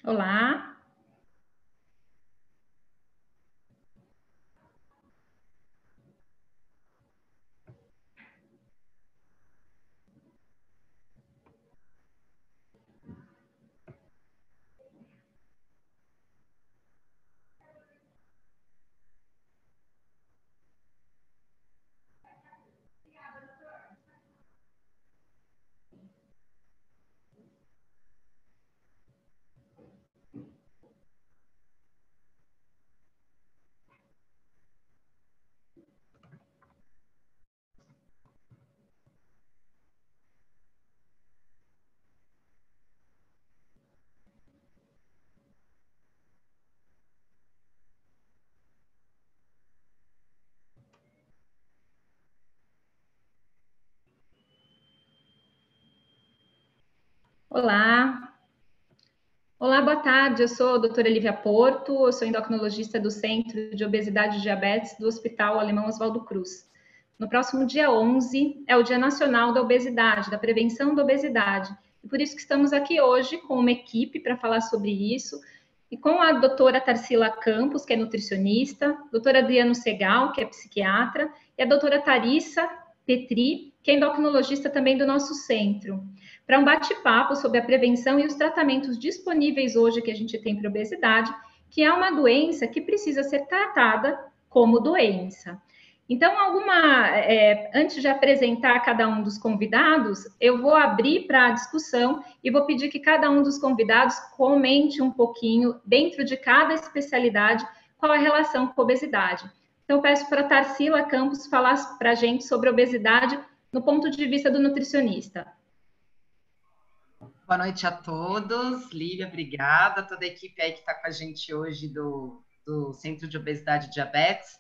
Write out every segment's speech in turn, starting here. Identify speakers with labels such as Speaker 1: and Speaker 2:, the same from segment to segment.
Speaker 1: Olá. Olá. Olá, boa tarde. Eu sou a doutora Lívia Porto, eu sou endocrinologista do Centro de Obesidade e Diabetes do Hospital Alemão Oswaldo Cruz. No próximo dia 11 é o Dia Nacional da Obesidade, da Prevenção da Obesidade. E por isso que estamos aqui hoje com uma equipe para falar sobre isso, e com a doutora Tarsila Campos, que é nutricionista, doutora Adriano Segal, que é psiquiatra, e a doutora Tarissa Petri, que é endocrinologista também do nosso centro, para um bate-papo sobre a prevenção e os tratamentos disponíveis hoje que a gente tem para obesidade, que é uma doença que precisa ser tratada como doença. Então, antes de apresentar cada um dos convidados, eu vou abrir para a discussão e vou pedir que cada um dos convidados comente um pouquinho, dentro de cada especialidade, qual é a relação com a obesidade. Então, eu peço para a Tarsila Campos falar para a gente sobre obesidade no ponto de vista do nutricionista.
Speaker 2: Boa noite a todos. Lívia, obrigada. Toda a equipe aí que está com a gente hoje do Centro de Obesidade e Diabetes.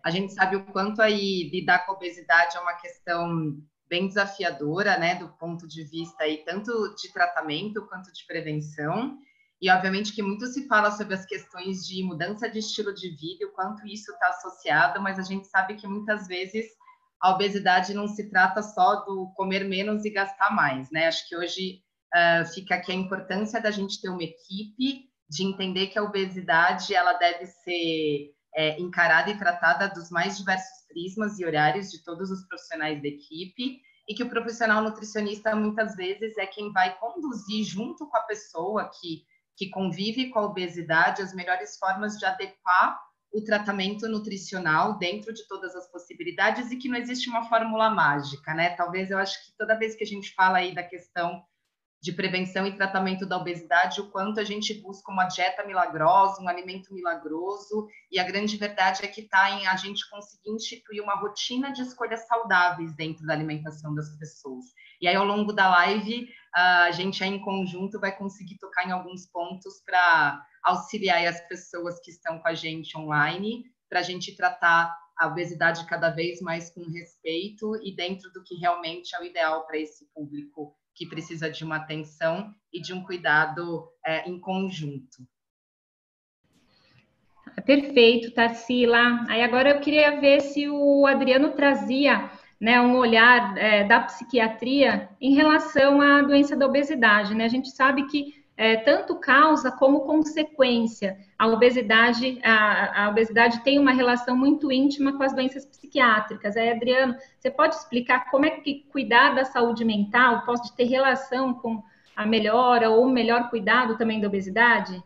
Speaker 2: A gente sabe o quanto aí lidar com a obesidade é uma questão bem desafiadora, né, do ponto de vista aí tanto de tratamento quanto de prevenção. E obviamente que muito se fala sobre as questões de mudança de estilo de vida, o quanto isso está associado, mas a gente sabe que muitas vezes a obesidade não se trata só do comer menos e gastar mais, né? Acho que hoje fica aqui a importância da gente ter uma equipe, de entender que a obesidade ela deve ser encarada e tratada dos mais diversos prismas e horários de todos os profissionais da equipe, e que o profissional nutricionista muitas vezes é quem vai conduzir junto com a pessoa que convive com a obesidade as melhores formas de adequar o tratamento nutricional dentro de todas as possibilidades, e que não existe uma fórmula mágica, né? Talvez eu acho que toda vez que a gente fala aí da questão de prevenção e tratamento da obesidade, o quanto a gente busca uma dieta milagrosa, um alimento milagroso, e a grande verdade é que está em a gente conseguir instituir uma rotina de escolhas saudáveis dentro da alimentação das pessoas. E aí, ao longo da live, a gente aí em conjunto vai conseguir tocar em alguns pontos para auxiliar as pessoas que estão com a gente online, para a gente tratar a obesidade cada vez mais com respeito e dentro do que realmente é o ideal para esse público que precisa de uma atenção e de um cuidado em conjunto.
Speaker 1: Perfeito, Tarsila. Aí agora eu queria ver se o Adriano trazia, né, um olhar da psiquiatria em relação à doença da obesidade, né? A gente sabe que tanto causa como consequência a obesidade tem uma relação muito íntima com as doenças psiquiátricas. Aí, Adriano, você pode explicar como é que cuidar da saúde mental pode ter relação com a melhora ou o melhor cuidado também da obesidade?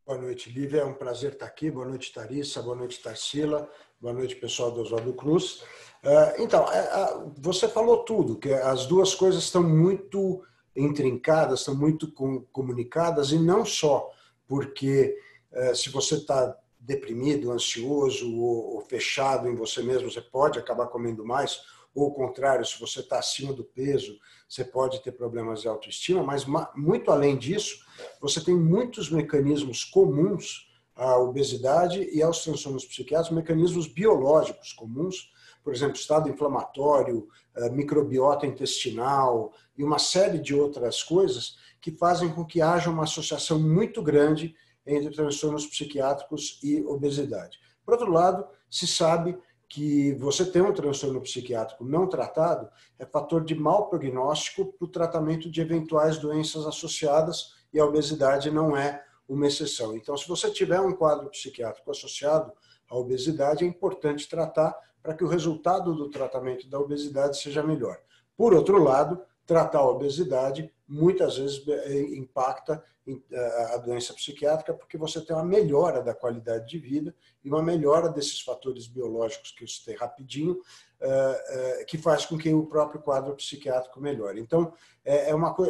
Speaker 3: Boa noite, Lívia. É um prazer estar aqui. Boa noite, Tarissa. Boa noite, Tarsila. Boa noite, pessoal do Oswaldo Cruz. Então, você falou tudo, que as duas coisas estão muito intrincadas, estão muito comunicadas, e não só porque se você está deprimido, ansioso ou fechado em você mesmo, você pode acabar comendo mais, ou ao contrário, se você está acima do peso, você pode ter problemas de autoestima, mas muito além disso, você tem muitos mecanismos comuns à obesidade e aos transtornos psiquiátricos, mecanismos biológicos comuns, por exemplo, estado inflamatório, microbiota intestinal e uma série de outras coisas que fazem com que haja uma associação muito grande entre transtornos psiquiátricos e obesidade. Por outro lado, se sabe que você ter um transtorno psiquiátrico não tratado é fator de mau prognóstico para o tratamento de eventuais doenças associadas, e a obesidade não é uma exceção. Então, se você tiver um quadro psiquiátrico associado à obesidade, é importante tratar para que o resultado do tratamento da obesidade seja melhor. Por outro lado, tratar a obesidade muitas vezes impacta a doença psiquiátrica, porque você tem uma melhora da qualidade de vida e uma melhora desses fatores biológicos que eu citei rapidinho, que faz com que o próprio quadro psiquiátrico melhore. Então,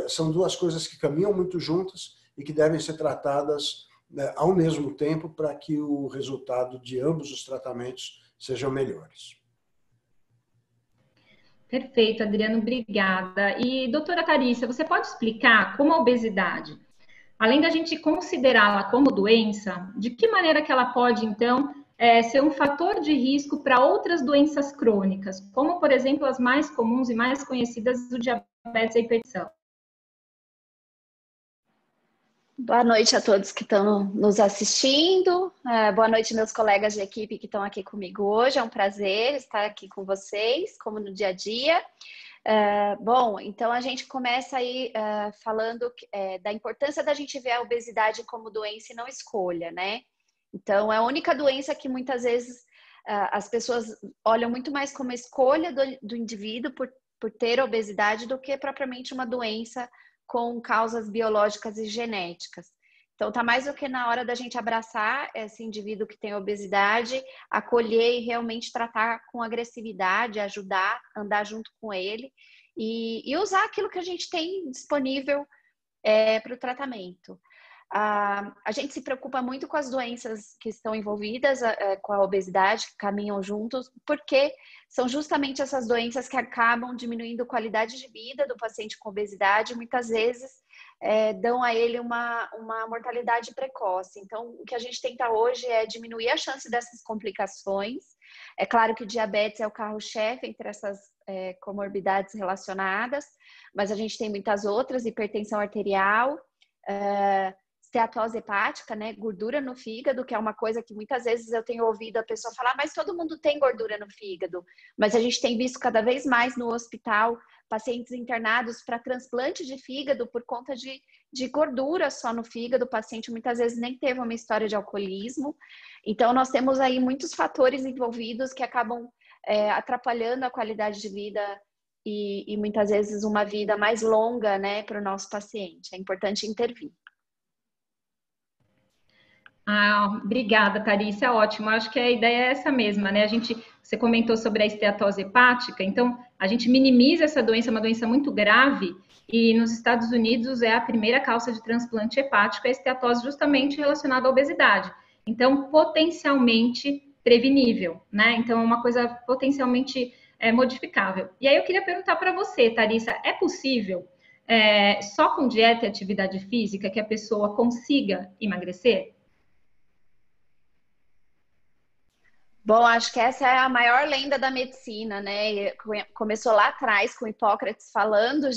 Speaker 3: são duas coisas que caminham muito juntas e que devem ser tratadas ao mesmo tempo para que o resultado de ambos os tratamentos sejam melhores.
Speaker 1: Perfeito, Adriano, obrigada. E, doutora Tarícia, você pode explicar como a obesidade, além da gente considerá-la como doença, de que maneira que ela pode, então, ser um fator de risco para outras doenças crônicas, como, por exemplo, as mais comuns e mais conhecidas do diabetes e a hipertensão?
Speaker 4: Boa noite a todos que estão nos assistindo. Boa noite, meus colegas de equipe que estão aqui comigo hoje. É um prazer estar aqui com vocês, como no dia a dia. Bom, então a gente começa aí falando da importância da gente ver a obesidade como doença e não escolha, né? Então, é a única doença que muitas vezes as pessoas olham muito mais como escolha do indivíduo por ter obesidade do que propriamente uma doença com causas biológicas e genéticas. Então, tá mais do que na hora da gente abraçar esse indivíduo que tem obesidade, acolher e realmente tratar com agressividade, ajudar, andar junto com ele e usar aquilo que a gente tem disponível para o tratamento. A gente se preocupa muito com as doenças que estão envolvidas com a obesidade, que caminham juntos, porque são justamente essas doenças que acabam diminuindo a qualidade de vida do paciente com obesidade, muitas vezes dão a ele uma mortalidade precoce. Então, o que a gente tenta hoje é diminuir a chance dessas complicações. É claro que diabetes é o carro-chefe entre essas comorbidades relacionadas, mas a gente tem muitas outras, hipertensão arterial, esteatose hepática, né, gordura no fígado, que é uma coisa que muitas vezes eu tenho ouvido a pessoa falar, mas todo mundo tem gordura no fígado. Mas a gente tem visto cada vez mais no hospital pacientes internados para transplante de fígado por conta de gordura só no fígado. O paciente muitas vezes nem teve uma história de alcoolismo. Então, nós temos aí muitos fatores envolvidos que acabam atrapalhando a qualidade de vida e muitas vezes uma vida mais longa, né, para o nosso paciente. É importante intervir.
Speaker 1: Obrigada, Tarícia, ótimo. Acho que a ideia é essa mesma, né? Você comentou sobre a esteatose hepática, então a gente minimiza essa doença, é uma doença muito grave, e nos Estados Unidos é a primeira causa de transplante hepático, a esteatose justamente relacionada à obesidade. Então, potencialmente prevenível, né? Então, é uma coisa potencialmente modificável. E aí eu queria perguntar para você, Tarícia, é possível, só com dieta e atividade física, que a pessoa consiga emagrecer?
Speaker 4: Bom, acho que essa é a maior lenda da medicina, né? Começou lá atrás com Hipócrates falando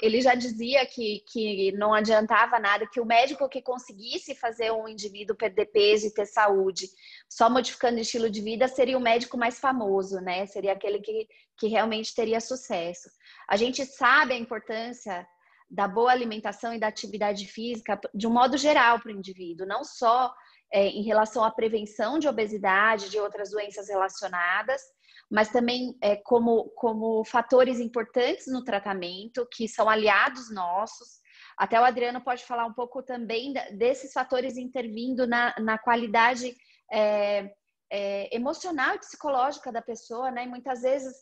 Speaker 4: ele já dizia que não adiantava nada, que o médico que conseguisse fazer um indivíduo perder peso e ter saúde, só modificando o estilo de vida, seria o médico mais famoso, né? Seria aquele que realmente teria sucesso. A gente sabe a importância da boa alimentação e da atividade física de um modo geral para o indivíduo, não só em relação à prevenção de obesidade, de outras doenças relacionadas, mas também como fatores importantes no tratamento, que são aliados nossos. Até o Adriano pode falar um pouco também desses fatores intervindo na qualidade emocional e psicológica da pessoa, né? E muitas vezes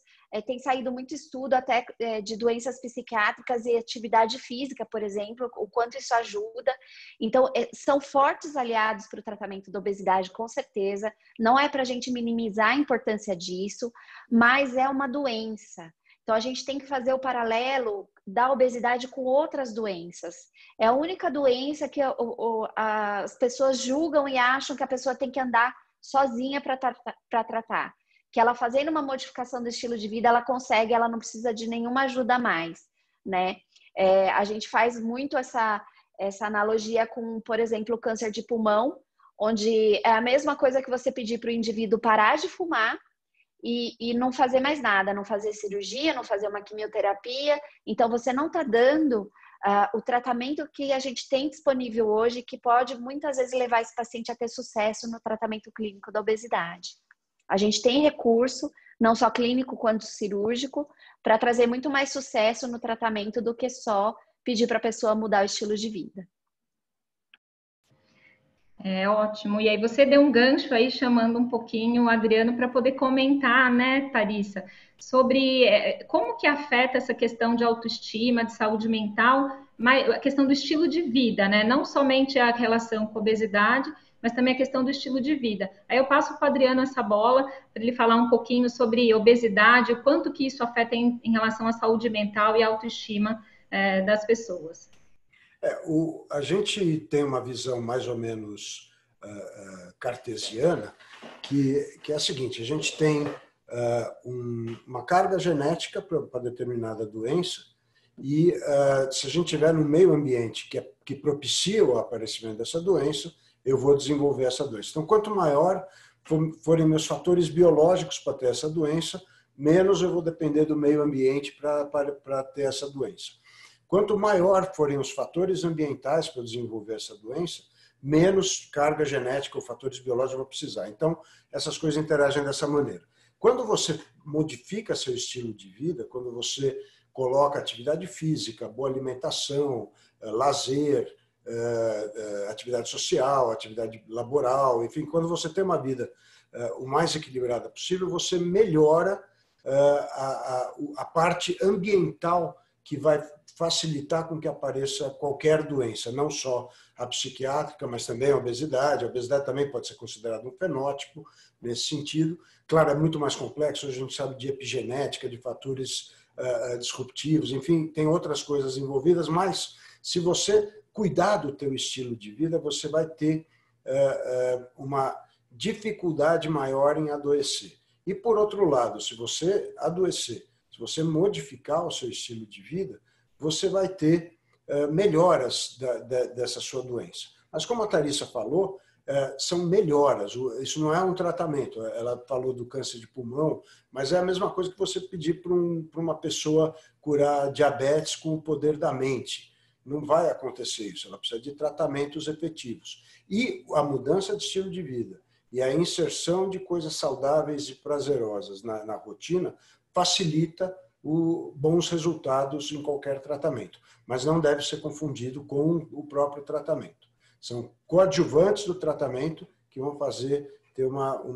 Speaker 4: tem saído muito estudo até de doenças psiquiátricas e atividade física, por exemplo, o quanto isso ajuda. Então, são fortes aliados para o tratamento da obesidade, com certeza. Não é para a gente minimizar a importância disso, mas é uma doença. Então, a gente tem que fazer o paralelo da obesidade com outras doenças. É a única doença que as pessoas julgam e acham que a pessoa tem que andar sozinha para tratar. Que ela fazendo uma modificação do estilo de vida, ela consegue, ela não precisa de nenhuma ajuda a mais, né? A gente faz muito essa analogia com, por exemplo, o câncer de pulmão, onde é a mesma coisa que você pedir para o indivíduo parar de fumar e não fazer mais nada, não fazer cirurgia, não fazer uma quimioterapia. Então, você não está dando o tratamento que a gente tem disponível hoje, que pode muitas vezes levar esse paciente a ter sucesso no tratamento clínico da obesidade. A gente tem recurso, não só clínico quanto cirúrgico, para trazer muito mais sucesso no tratamento do que só pedir para a pessoa mudar o estilo de vida.
Speaker 1: É ótimo. E aí você deu um gancho aí chamando um pouquinho o Adriano para poder comentar, né, Tharissa, sobre como que afeta essa questão de autoestima, de saúde mental, mas a questão do estilo de vida, né? Não somente a relação com a obesidade, mas também a questão do estilo de vida. Aí eu passo para o Adriano essa bola para ele falar um pouquinho sobre obesidade, o quanto que isso afeta em relação à saúde mental e autoestima das pessoas.
Speaker 3: A gente tem uma visão mais ou menos cartesiana, que é a seguinte: a gente tem uma carga genética para determinada doença, e se a gente tiver no meio ambiente que propicia o aparecimento dessa doença, eu vou desenvolver essa doença. Então, quanto maior forem meus fatores biológicos para ter essa doença, menos eu vou depender do meio ambiente para ter essa doença. Quanto maior forem os fatores ambientais para desenvolver essa doença, menos carga genética ou fatores biológicos eu vou precisar. Então, essas coisas interagem dessa maneira. Quando você modifica seu estilo de vida, quando você coloca atividade física, boa alimentação, lazer, atividade social, atividade laboral, enfim, quando você tem uma vida o mais equilibrada possível, você melhora a parte ambiental que vai facilitar com que apareça qualquer doença, não só a psiquiátrica, mas também a obesidade. A obesidade também pode ser considerada um fenótipo nesse sentido. Claro, é muito mais complexo, hoje a gente sabe de epigenética, de fatores disruptivos, enfim, tem outras coisas envolvidas, mas se você cuidar do teu estilo de vida, você vai ter uma dificuldade maior em adoecer. E, por outro lado, se você adoecer, se você modificar o seu estilo de vida, você vai ter melhoras dessa sua doença. Mas, como a Tharissa falou, são melhoras. Isso não é um tratamento. Ela falou do câncer de pulmão, mas é a mesma coisa que você pedir para uma pessoa curar diabetes com o poder da mente. Não vai acontecer isso. Ela precisa de tratamentos efetivos. E a mudança de estilo de vida e a inserção de coisas saudáveis e prazerosas na rotina facilita bons resultados em qualquer tratamento, mas não deve ser confundido com o próprio tratamento. São coadjuvantes do tratamento que vão ter um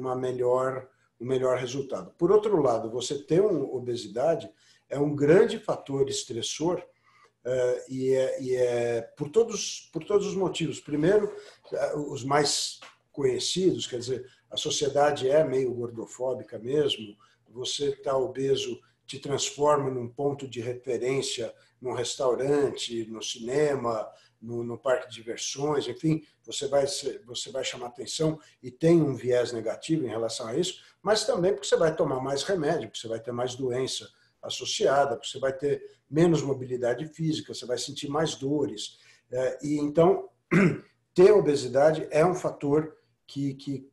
Speaker 3: melhor resultado. Por outro lado, você ter uma obesidade é um grande fator estressor e é por todos os motivos. Primeiro, os mais conhecidos, quer dizer, a sociedade é meio gordofóbica mesmo, você está obeso te transforma num ponto de referência num restaurante, no cinema, no parque de diversões, enfim, você vai chamar atenção e tem um viés negativo em relação a isso, mas também porque você vai tomar mais remédio, porque você vai ter mais doença associada, porque você vai ter menos mobilidade física, você vai sentir mais dores. E então, ter obesidade é um fator que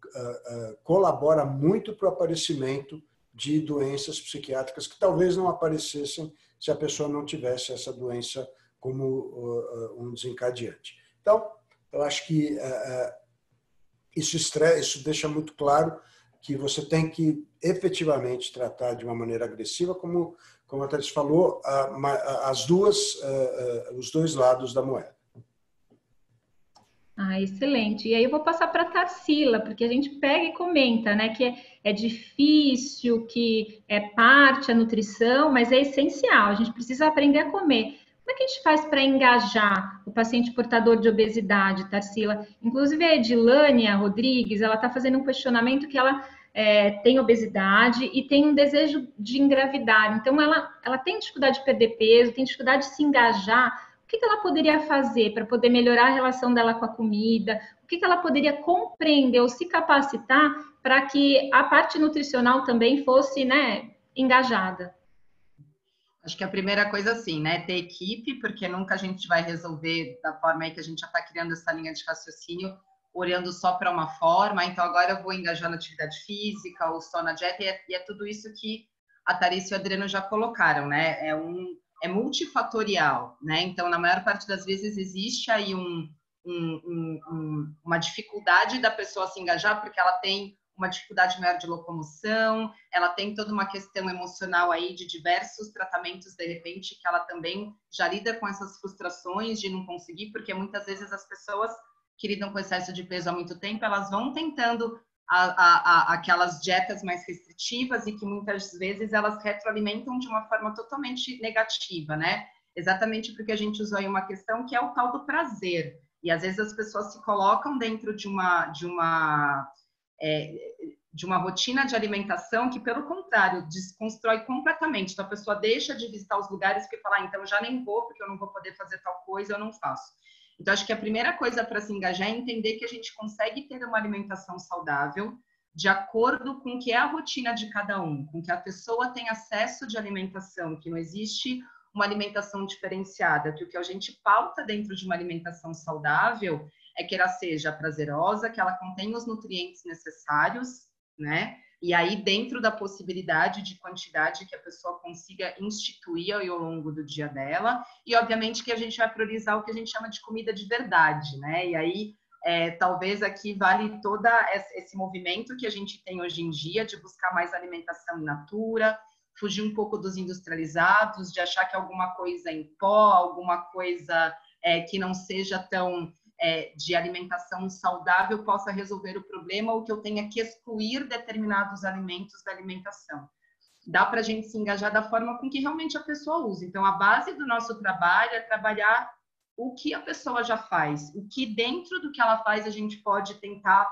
Speaker 3: colabora muito para o aparecimento de doenças psiquiátricas que talvez não aparecessem se a pessoa não tivesse essa doença como um desencadeante. Então, eu acho que isso deixa muito claro que você tem que efetivamente tratar de uma maneira agressiva, como a Thalys falou, os dois lados da moeda.
Speaker 1: Excelente. E aí eu vou passar para a Tarsila, porque a gente pega e comenta, né, que é difícil, que é parte a nutrição, mas é essencial, a gente precisa aprender a comer. Como é que a gente faz para engajar o paciente portador de obesidade, Tarsila? Inclusive a Edilânia Rodrigues, ela está fazendo um questionamento que ela tem obesidade e tem um desejo de engravidar. Então, ela tem dificuldade de perder peso, tem dificuldade de se engajar. O que ela poderia fazer para poder melhorar a relação dela com a comida? O que ela poderia compreender ou se capacitar para que a parte nutricional também fosse, né, engajada?
Speaker 2: Acho que a primeira coisa, assim, né, ter equipe, porque nunca a gente vai resolver da forma aí que a gente já está criando essa linha de raciocínio, olhando só para uma forma. Então, agora eu vou engajar na atividade física ou só na dieta, e é tudo isso que a Tharissa e o Adriano já colocaram, né? é multifatorial, né? Então, na maior parte das vezes, existe aí uma dificuldade da pessoa se engajar, porque ela tem uma dificuldade maior de locomoção, ela tem toda uma questão emocional aí de diversos tratamentos, de repente, que ela também já lida com essas frustrações de não conseguir, porque muitas vezes as pessoas que lidam com excesso de peso há muito tempo, elas vão tentando aquelas dietas mais restritivas e que muitas vezes elas retroalimentam de uma forma totalmente negativa, né? Exatamente porque a gente usou aí uma questão que é o tal do prazer. E às vezes as pessoas se colocam dentro de uma rotina de alimentação que, pelo contrário, desconstrói completamente. Então, a pessoa deixa de visitar os lugares porque fala, então, já nem vou, porque eu não vou poder fazer tal coisa, eu não faço. Então, acho que a primeira coisa para se engajar é entender que a gente consegue ter uma alimentação saudável de acordo com o que é a rotina de cada um, com que a pessoa tem acesso de alimentação, que não existe uma alimentação diferenciada, que o que a gente pauta dentro de uma alimentação saudável é que ela seja prazerosa, que ela contenha os nutrientes necessários, né? E aí, dentro da possibilidade de quantidade que a pessoa consiga instituir ao longo do dia dela, e obviamente que a gente vai priorizar o que a gente chama de comida de verdade, né? E aí, talvez aqui vale todo esse movimento que a gente tem hoje em dia de buscar mais alimentação in natura, fugir um pouco dos industrializados, de achar que alguma coisa em pó, alguma coisa que não seja tão de alimentação saudável possa resolver o problema, ou que eu tenha que excluir determinados alimentos da alimentação. Dá para a gente se engajar da forma com que realmente a pessoa usa. Então, a base do nosso trabalho é trabalhar o que a pessoa já faz, o que dentro do que ela faz a gente pode tentar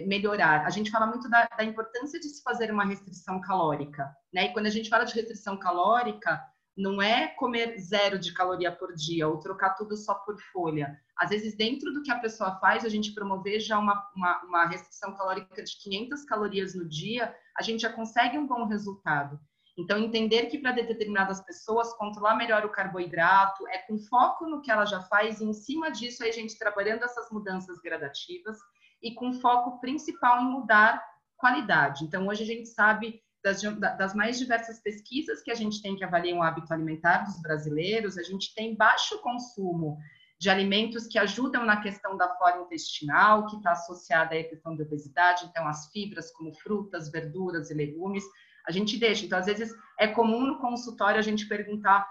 Speaker 2: melhorar. A gente fala muito da importância de se fazer uma restrição calórica, né? E quando a gente fala de restrição calórica, não é comer 0 de caloria por dia ou trocar tudo só por folha. Às vezes, dentro do que a pessoa faz, a gente promover já uma restrição calórica de 500 calorias no dia, a gente já consegue um bom resultado. Então, entender que para determinadas pessoas, controlar melhor o carboidrato, é com foco no que ela já faz, e em cima disso, a gente trabalhando essas mudanças gradativas e com foco principal em mudar qualidade. Então, hoje a gente sabe das mais diversas pesquisas que a gente tem que avaliar o hábito alimentar dos brasileiros, a gente tem baixo consumo de alimentos que ajudam na questão da flora intestinal, que está associada à questão da obesidade, então as fibras como frutas, verduras e legumes, a gente deixa. Então, às vezes, é comum no consultório a gente perguntar,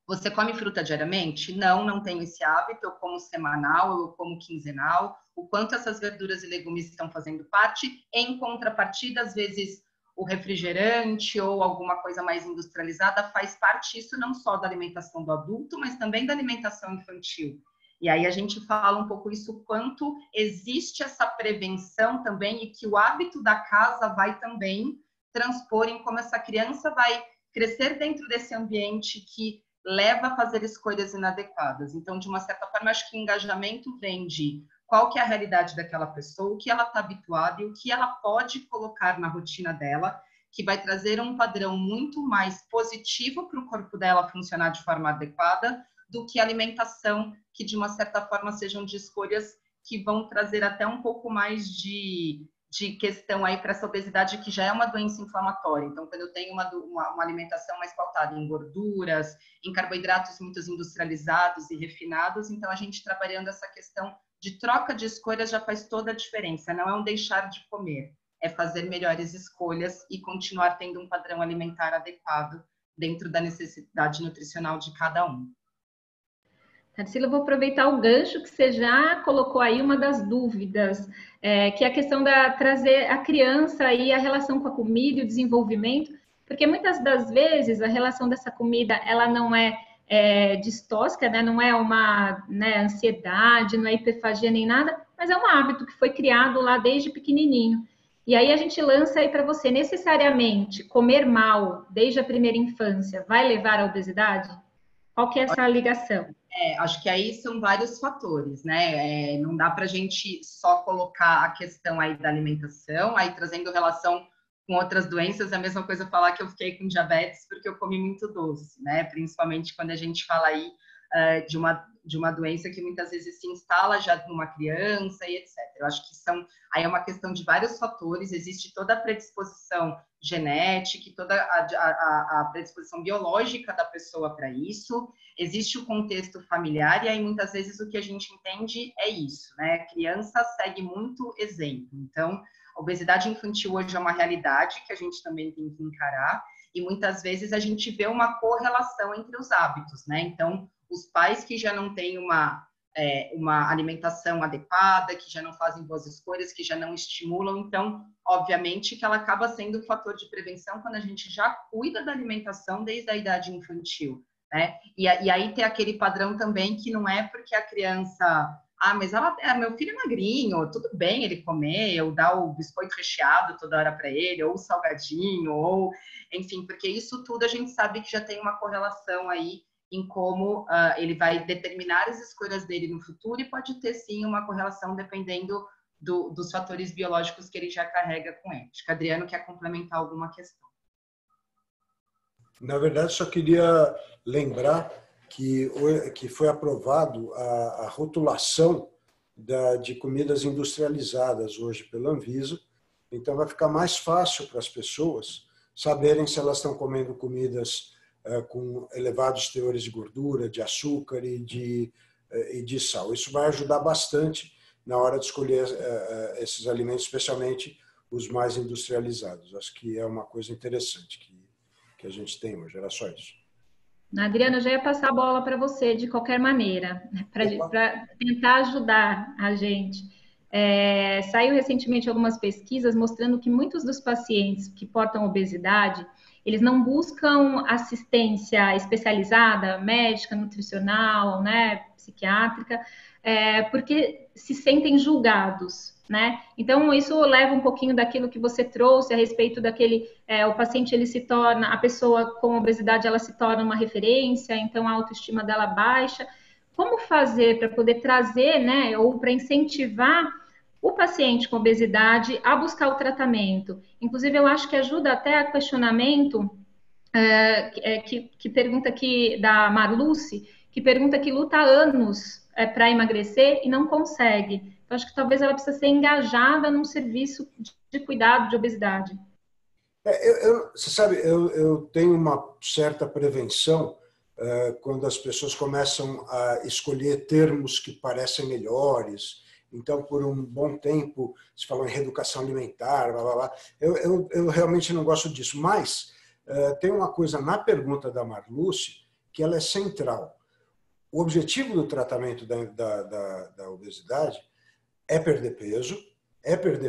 Speaker 2: você come fruta diariamente? Não, não tenho esse hábito, eu como semanal, eu como quinzenal, o quanto essas verduras e legumes estão fazendo parte, em contrapartida, às vezes, o refrigerante ou alguma coisa mais industrializada faz parte, isso não só da alimentação do adulto, mas também da alimentação infantil. E aí a gente fala um pouco isso, quanto existe essa prevenção também e que o hábito da casa vai também transpor em como essa criança vai crescer dentro desse ambiente que leva a fazer escolhas inadequadas. Então, de uma certa forma, acho que o engajamento vem de qual que é a realidade daquela pessoa, o que ela está habituada e o que ela pode colocar na rotina dela, que vai trazer um padrão muito mais positivo para o corpo dela funcionar de forma adequada do que a alimentação, que de uma certa forma sejam de escolhas que vão trazer até um pouco mais de questão aí para essa obesidade, que já é uma doença inflamatória. Então, quando eu tenho uma alimentação mais pautada em gorduras, em carboidratos muito industrializados e refinados, então a gente trabalhando essa questão de troca de escolhas já faz toda a diferença. Não é um deixar de comer, é fazer melhores escolhas e continuar tendo um padrão alimentar adequado dentro da necessidade nutricional de cada um.
Speaker 1: Tarsila, eu vou aproveitar o gancho que você já colocou aí, uma das dúvidas, que é a questão da trazer a criança e a relação com a comida e o desenvolvimento, porque muitas das vezes a relação dessa comida, ela não é distóxica, né? Não é uma ansiedade, não é hiperfagia nem nada, mas é um hábito que foi criado lá desde pequenininho. E aí a gente lança aí para você, necessariamente, comer mal desde a primeira infância vai levar à obesidade? Qual que é essa ligação?
Speaker 2: Acho que aí são vários fatores, né? Não dá para a gente só colocar a questão aí da alimentação, aí trazendo relação com outras doenças, é a mesma coisa falar que eu fiquei com diabetes porque eu comi muito doce, né? Principalmente quando a gente fala aí de uma doença que muitas vezes se instala já numa criança e etc. Eu acho que aí é uma questão de vários fatores, existe toda a predisposição genética e toda a predisposição biológica da pessoa para isso. Existe o contexto familiar, e aí muitas vezes o que a gente entende é isso, né? A criança segue muito exemplo. Então, a obesidade infantil hoje é uma realidade que a gente também tem que encarar, e muitas vezes a gente vê uma correlação entre os hábitos, né? Então, os pais que já não têm uma alimentação adequada, que já não fazem boas escolhas, que já não estimulam, então, obviamente, que ela acaba sendo um fator de prevenção quando a gente já cuida da alimentação desde a idade infantil, né? E aí tem aquele padrão também que não é porque a criança... mas meu filho é magrinho, tudo bem ele comer, ou dar o biscoito recheado toda hora para ele, ou o salgadinho, ou... Enfim, porque isso tudo a gente sabe que já tem uma correlação aí em como ele vai determinar as escolhas dele no futuro, e pode ter, sim, uma correlação dependendo dos fatores biológicos que ele já carrega com ele. Acho que o Adriano quer complementar alguma questão.
Speaker 3: Na verdade, só queria lembrar que foi aprovado a rotulação de comidas industrializadas hoje pela Anvisa, então vai ficar mais fácil para as pessoas saberem se elas estão comendo comidas com elevados teores de gordura, de açúcar e de sal. Isso vai ajudar bastante na hora de escolher esses alimentos, especialmente os mais industrializados. Acho que é uma coisa interessante que a gente tem hoje. Era só isso.
Speaker 1: Adriana, eu já ia passar a bola para você, de qualquer maneira, para tentar ajudar a gente. Saiu recentemente algumas pesquisas mostrando que muitos dos pacientes que portam obesidade, eles não buscam assistência especializada, médica, nutricional, né, psiquiátrica, porque se sentem julgados, né? Então, isso leva um pouquinho daquilo que você trouxe a respeito daquele... o paciente, ele se torna... A pessoa com obesidade, ela se torna uma referência, então a autoestima dela baixa. Como fazer para poder trazer, né, ou para incentivar o paciente com obesidade a buscar o tratamento? Inclusive, eu acho que ajuda até a questionamento que pergunta aqui da Marluce, que pergunta que luta há anos para emagrecer e não consegue. Então, acho que talvez ela precisa ser engajada num serviço de cuidado de obesidade.
Speaker 3: Você sabe, eu tenho uma certa prevenção quando as pessoas começam a escolher termos que parecem melhores. Então, por um bom tempo, se falou em reeducação alimentar, blá, blá, blá. Eu realmente não gosto disso. Mas tem uma coisa na pergunta da Marluce que ela é central. O objetivo do tratamento da obesidade é perder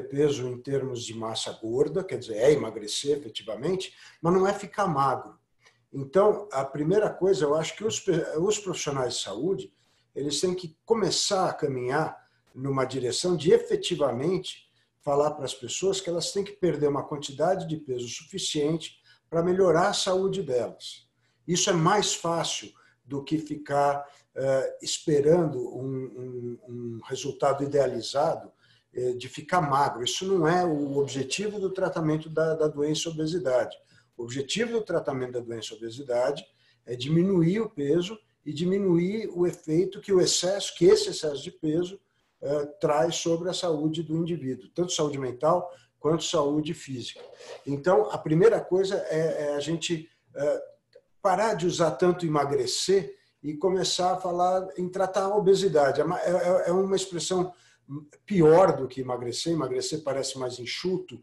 Speaker 3: peso em termos de massa gorda, quer dizer, é emagrecer efetivamente, mas não é ficar magro. Então, a primeira coisa, eu acho que os profissionais de saúde, eles têm que começar a caminhar numa direção de efetivamente falar para as pessoas que elas têm que perder uma quantidade de peso suficiente para melhorar a saúde delas. Isso é mais fácil do que ficar esperando um resultado idealizado de ficar magro. Isso não é o objetivo do tratamento da doença obesidade. O objetivo do tratamento da doença obesidade é diminuir o peso e diminuir o efeito que esse excesso de peso traz sobre a saúde do indivíduo, tanto saúde mental quanto saúde física. Então, a primeira coisa é a gente parar de usar tanto emagrecer e começar a falar em tratar a obesidade. É uma expressão pior do que emagrecer. Emagrecer parece mais enxuto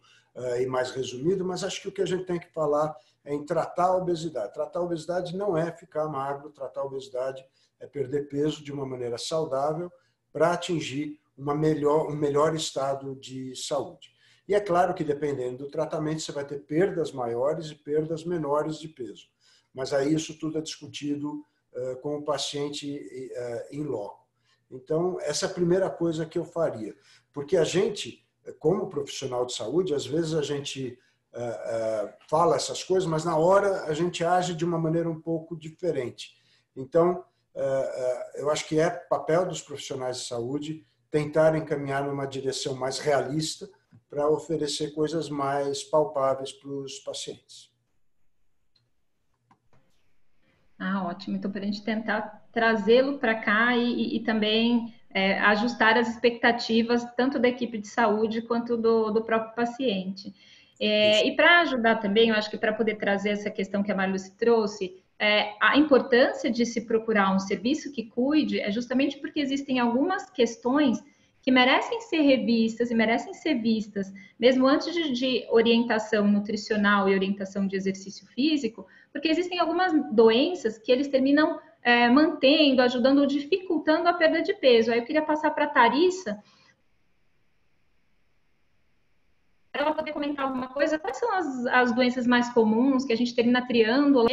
Speaker 3: e mais resumido, mas acho que o que a gente tem que falar é em tratar a obesidade. Tratar a obesidade não é ficar magro, tratar a obesidade é perder peso de uma maneira saudável para atingir um melhor estado de saúde. E é claro que, dependendo do tratamento, você vai ter perdas maiores e perdas menores de peso. Mas aí isso tudo é discutido com o paciente em loco. Então, essa é a primeira coisa que eu faria. Porque a gente, como profissional de saúde, às vezes a gente fala essas coisas, mas na hora a gente age de uma maneira um pouco diferente. Então, eu acho que é papel dos profissionais de saúde tentarem caminhar numa direção mais realista para oferecer coisas mais palpáveis para os pacientes.
Speaker 1: Ótimo. Então, para a gente tentar trazê-lo para cá e também ajustar as expectativas tanto da equipe de saúde quanto do próprio paciente. E para ajudar também, eu acho que para poder trazer essa questão que a Marluce trouxe, a importância de se procurar um serviço que cuide é justamente porque existem algumas questões que merecem ser revistas e merecem ser vistas, mesmo antes de orientação nutricional e orientação de exercício físico, porque existem algumas doenças que eles terminam mantendo, ajudando ou dificultando a perda de peso. Aí eu queria passar para a Tharissa, para ela poder comentar alguma coisa. Quais são as doenças mais comuns que a gente termina triando,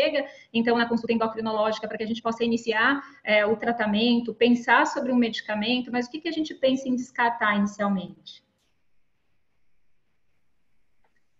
Speaker 1: então, na consulta endocrinológica, para que a gente possa iniciar o tratamento, pensar sobre um medicamento, mas o que a gente pensa em descartar inicialmente?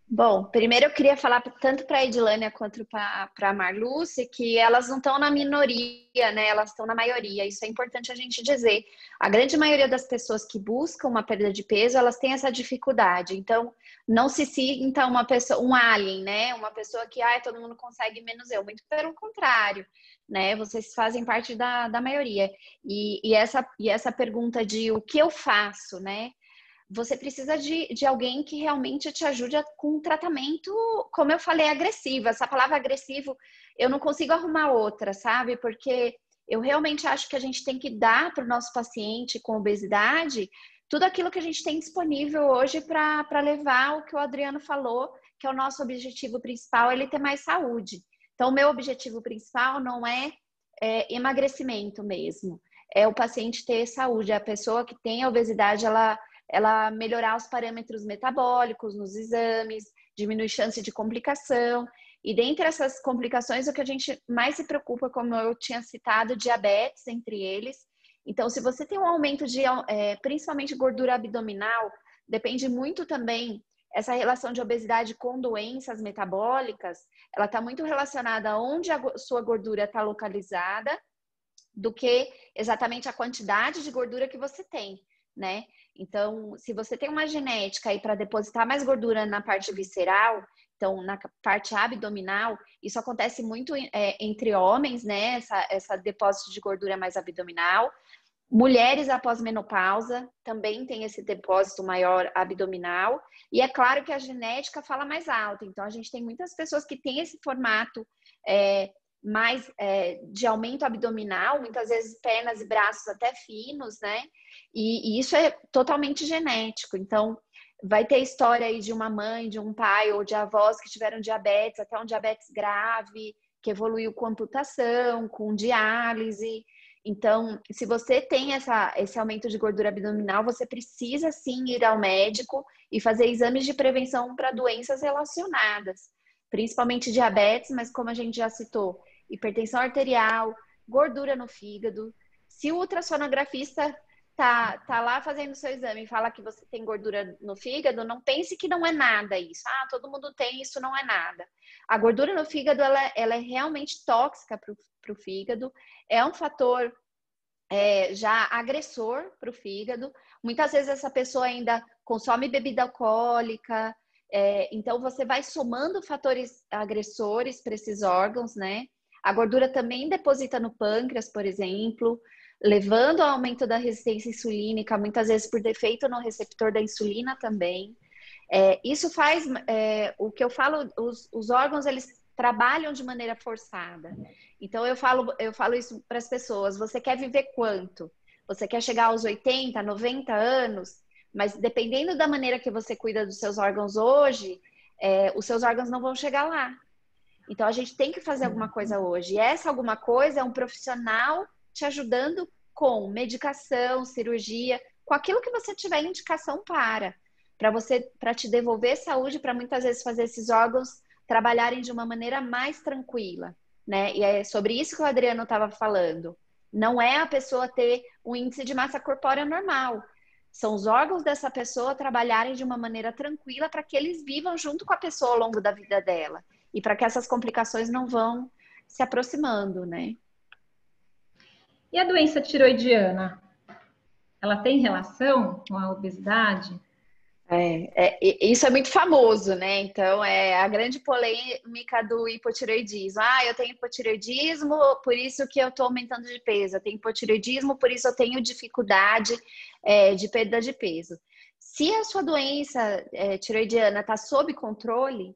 Speaker 4: Bom, primeiro eu queria falar tanto para a Edilânia quanto para a Marluce que elas não estão na minoria, né? Elas estão na maioria. Isso é importante a gente dizer. A grande maioria das pessoas que buscam uma perda de peso, elas têm essa dificuldade. Então, não se sinta uma pessoa, um alien, né? Uma pessoa que, todo mundo consegue menos eu. Muito pelo contrário, né? Vocês fazem parte da maioria. E essa pergunta de o que eu faço, né? Você precisa de alguém que realmente te ajude com um tratamento, como eu falei, agressivo. Essa palavra agressivo, eu não consigo arrumar outra, sabe? Porque eu realmente acho que a gente tem que dar para o nosso paciente com obesidade tudo aquilo que a gente tem disponível hoje para levar o que o Adriano falou, que é o nosso objetivo principal, ele ter mais saúde. Então, o meu objetivo principal não é emagrecimento mesmo. É o paciente ter saúde. A pessoa que tem a obesidade, ela melhorar os parâmetros metabólicos nos exames, diminuir chance de complicação. E dentre essas complicações, o que a gente mais se preocupa, como eu tinha citado, diabetes entre eles. Então, se você tem um aumento de, principalmente gordura abdominal, depende muito também, essa relação de obesidade com doenças metabólicas, ela está muito relacionada a onde a sua gordura está localizada, do que exatamente a quantidade de gordura que você tem, né? Então, se você tem uma genética aí para depositar mais gordura na parte visceral, então na parte abdominal, isso acontece muito entre homens, né? Essa depósito de gordura mais abdominal. Mulheres após menopausa também tem esse depósito maior abdominal. E é claro que a genética fala mais alto. Então, a gente tem muitas pessoas que têm esse formato mais de aumento abdominal, muitas vezes pernas e braços até finos, né? E isso é totalmente genético. Então, vai ter história aí de uma mãe, de um pai ou de avós que tiveram diabetes, até um diabetes grave, que evoluiu com amputação, com diálise. Então, se você tem esse aumento de gordura abdominal, você precisa sim ir ao médico e fazer exames de prevenção para doenças relacionadas, principalmente diabetes, mas como a gente já citou, hipertensão arterial, gordura no fígado. Se o ultrassonografista tá lá fazendo o seu exame e fala que você tem gordura no fígado, não pense que não é nada isso. Todo mundo tem, isso não é nada. A gordura no fígado, ela é realmente tóxica para o fígado. É um fator já agressor para o fígado. Muitas vezes essa pessoa ainda consome bebida alcoólica. Então, você vai somando fatores agressores para esses órgãos, né? A gordura também deposita no pâncreas, por exemplo, levando ao aumento da resistência insulínica, muitas vezes por defeito no receptor da insulina também. Isso faz, o que eu falo, os órgãos, eles trabalham de maneira forçada. Então, eu falo isso para as pessoas, você quer viver quanto? Você quer chegar aos 80, 90 anos? Mas dependendo da maneira que você cuida dos seus órgãos hoje, os seus órgãos não vão chegar lá. Então, a gente tem que fazer alguma coisa hoje. E essa alguma coisa é um profissional te ajudando com medicação, cirurgia, com aquilo que você tiver indicação para te devolver saúde, para muitas vezes fazer esses órgãos trabalharem de uma maneira mais tranquila, né? E é sobre isso que o Adriano estava falando. Não é a pessoa ter um índice de massa corpórea normal. São os órgãos dessa pessoa trabalharem de uma maneira tranquila para que eles vivam junto com a pessoa ao longo da vida dela. E para que essas complicações não vão se aproximando, né?
Speaker 1: E a doença tiroidiana? Ela tem relação com a obesidade?
Speaker 4: Isso é muito famoso, né? Então, é a grande polêmica do hipotireoidismo. Eu tenho hipotireoidismo, por isso que eu estou aumentando de peso. Eu tenho hipotireoidismo, por isso eu tenho dificuldade de perda de peso. Se a sua doença tiroidiana está sob controle,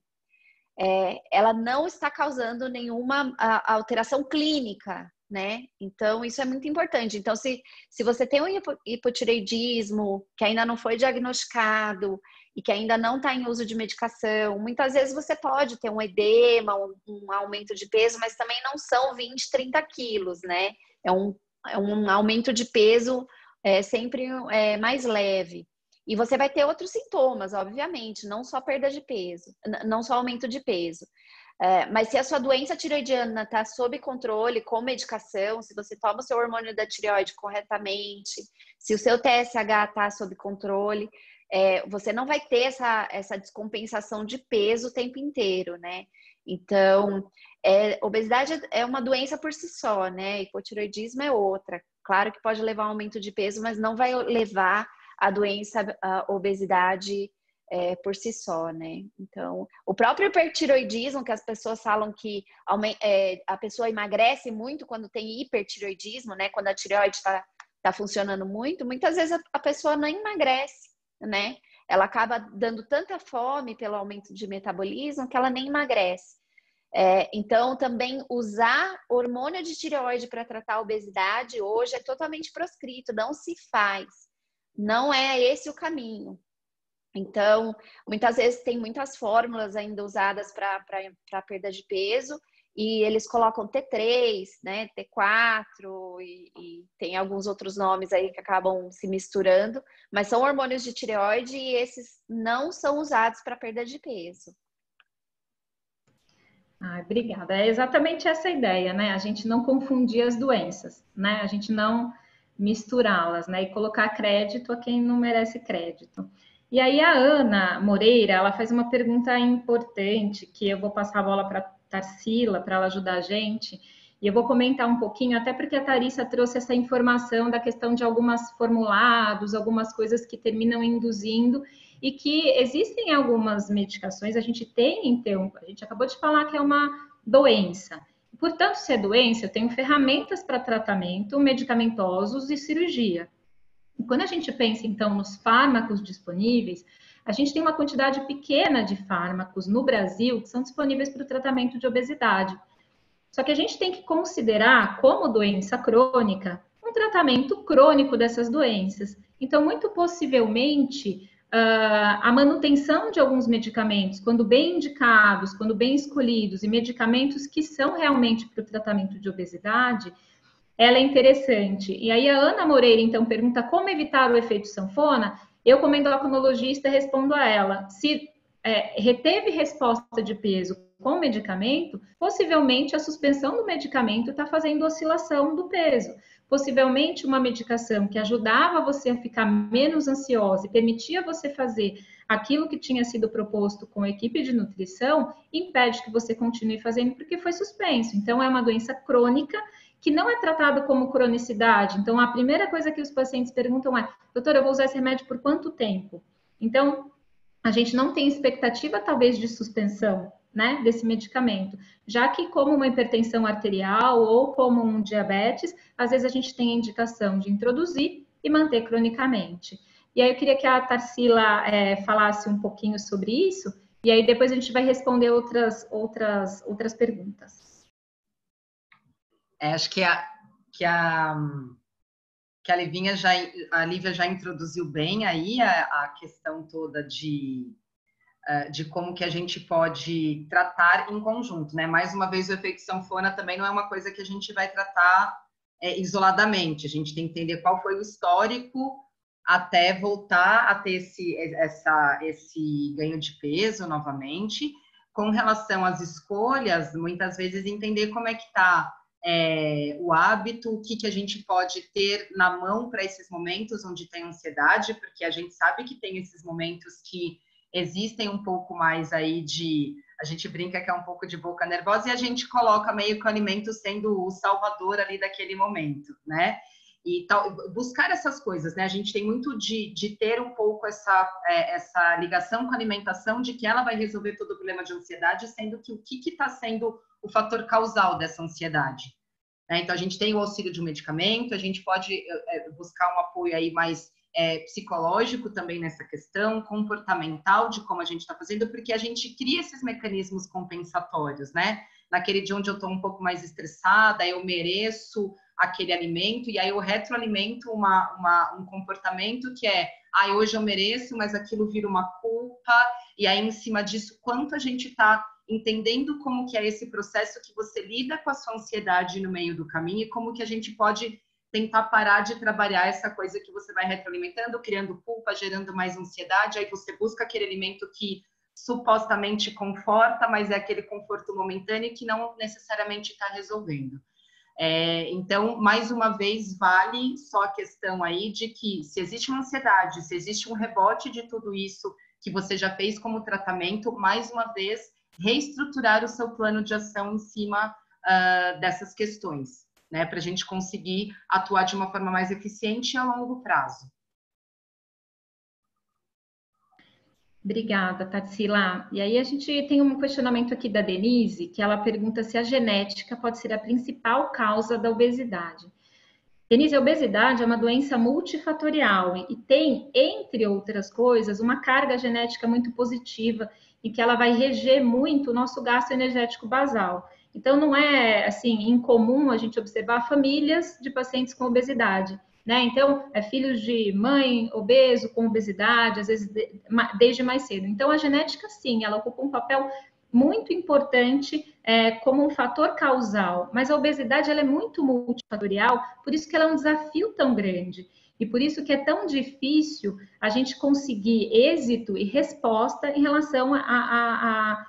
Speaker 4: ela não está causando nenhuma alteração clínica, né? Então, isso é muito importante. Então, se você tem um hipotireoidismo que ainda não foi diagnosticado e que ainda não está em uso de medicação, muitas vezes você pode ter um edema, um aumento de peso, mas também não são 20, 30 quilos, né? É um aumento de peso sempre mais leve. E você vai ter outros sintomas, obviamente, não só perda de peso, não só aumento de peso. Mas se a sua doença tiroidiana está sob controle, com medicação, se você toma o seu hormônio da tireoide corretamente, se o seu TSH está sob controle, você não vai ter essa descompensação de peso o tempo inteiro, né? Então, obesidade é uma doença por si só, né? Hipotireoidismo é outra. Claro que pode levar a um aumento de peso, mas não vai levar a doença, a obesidade por si só, né? Então, o próprio hipertiroidismo, que as pessoas falam que a pessoa emagrece muito quando tem hipertiroidismo, né? Quando a tireoide está funcionando muito, muitas vezes a pessoa não emagrece, né? Ela acaba dando tanta fome pelo aumento de metabolismo que ela nem emagrece. Então, também usar hormônio de tireoide para tratar a obesidade hoje é totalmente proscrito, não se faz. Não é esse o caminho. Então, muitas vezes tem muitas fórmulas ainda usadas para perda de peso e eles colocam T3, né, T4 e tem alguns outros nomes aí que acabam se misturando, mas são hormônios de tireoide e esses não são usados para perda de peso.
Speaker 1: Obrigada. É exatamente essa a ideia, né? A gente não confundir as doenças, né? A gente não misturá-las, né? E colocar crédito a quem não merece crédito. E aí a Ana Moreira, ela faz uma pergunta importante, que eu vou passar a bola para a Tarsila, para ela ajudar a gente, e eu vou comentar um pouquinho, até porque a Tharissa trouxe essa informação da questão de algumas formulados, algumas coisas que terminam induzindo, e que existem algumas medicações, a gente acabou de falar que é uma doença. Portanto, se é doença, eu tenho ferramentas para tratamento, medicamentosos e cirurgia. E quando a gente pensa, então, nos fármacos disponíveis, a gente tem uma quantidade pequena de fármacos no Brasil que são disponíveis para o tratamento de obesidade. Só que a gente tem que considerar, como doença crônica, um tratamento crônico dessas doenças. Então, muito possivelmente, a manutenção de alguns medicamentos, quando bem indicados, quando bem escolhidos, e medicamentos que são realmente para o tratamento de obesidade, ela é interessante. E aí a Ana Moreira, então, pergunta como evitar o efeito sanfona. Eu, como endocrinologista, respondo a ela. Se reteve resposta de peso com medicamento, possivelmente a suspensão do medicamento está fazendo oscilação do peso. Possivelmente uma medicação que ajudava você a ficar menos ansiosa e permitia você fazer aquilo que tinha sido proposto com a equipe de nutrição, impede que você continue fazendo porque foi suspenso. Então, é uma doença crônica que não é tratado como cronicidade. Então, a primeira coisa que os pacientes perguntam é: doutora, eu vou usar esse remédio por quanto tempo? Então, a gente não tem expectativa, talvez, de suspensão, né, desse medicamento, já que como uma hipertensão arterial ou como um diabetes, às vezes a gente tem a indicação de introduzir e manter cronicamente. E aí eu queria que a Tarsila falasse um pouquinho sobre isso, e aí depois a gente vai responder outras perguntas.
Speaker 2: Acho que a Lívia já introduziu bem aí a questão toda de como que a gente pode tratar em conjunto, né? Mais uma vez, o efeito sanfona também não é uma coisa que a gente vai tratar isoladamente. A gente tem que entender qual foi o histórico até voltar a ter esse ganho de peso novamente. Com relação às escolhas, muitas vezes entender como é que está o hábito, o que a gente pode ter na mão para esses momentos onde tem ansiedade, porque a gente sabe que tem esses momentos que existem um pouco mais aí a gente brinca que é um pouco de boca nervosa e a gente coloca meio que o alimento sendo o salvador ali daquele momento, né? E buscar essas coisas, né? A gente tem muito de ter um pouco essa ligação com a alimentação, de que ela vai resolver todo o problema de ansiedade, sendo que o que está sendo o fator causal dessa ansiedade. Então, a gente tem o auxílio de um medicamento, a gente pode buscar um apoio aí mais psicológico também nessa questão, comportamental de como a gente está fazendo, porque a gente cria esses mecanismos compensatórios, né? Naquele dia onde eu estou um pouco mais estressada, eu mereço aquele alimento, e aí eu retroalimento um comportamento que é, hoje eu mereço, mas aquilo vira uma culpa, e aí em cima disso, quanto a gente está entendendo como que é esse processo que você lida com a sua ansiedade no meio do caminho, e como que a gente pode tentar parar de trabalhar essa coisa que você vai retroalimentando, criando culpa, gerando mais ansiedade, aí você busca aquele alimento que supostamente conforta, mas é aquele conforto momentâneo que não necessariamente está resolvendo. Então, mais uma vez, vale só a questão aí de que se existe uma ansiedade, se existe um rebote de tudo isso que você já fez como tratamento, mais uma vez, reestruturar o seu plano de ação em cima dessas questões, né, para a gente conseguir atuar de uma forma mais eficiente e a longo prazo.
Speaker 1: Obrigada, Tarsila. E aí a gente tem um questionamento aqui da Denise, que ela pergunta se a genética pode ser a principal causa da obesidade. Denise, a obesidade é uma doença multifatorial e tem, entre outras coisas, uma carga genética muito positiva e que ela vai reger muito o nosso gasto energético basal. Então, não é, assim, incomum a gente observar famílias de pacientes com obesidade, né? Então, filhos de mãe obeso com obesidade, às vezes desde mais cedo. Então, a genética, sim, ela ocupa um papel muito importante como um fator causal, mas a obesidade ela é muito multifatorial, por isso que ela é um desafio tão grande. E por isso que é tão difícil a gente conseguir êxito e resposta em relação à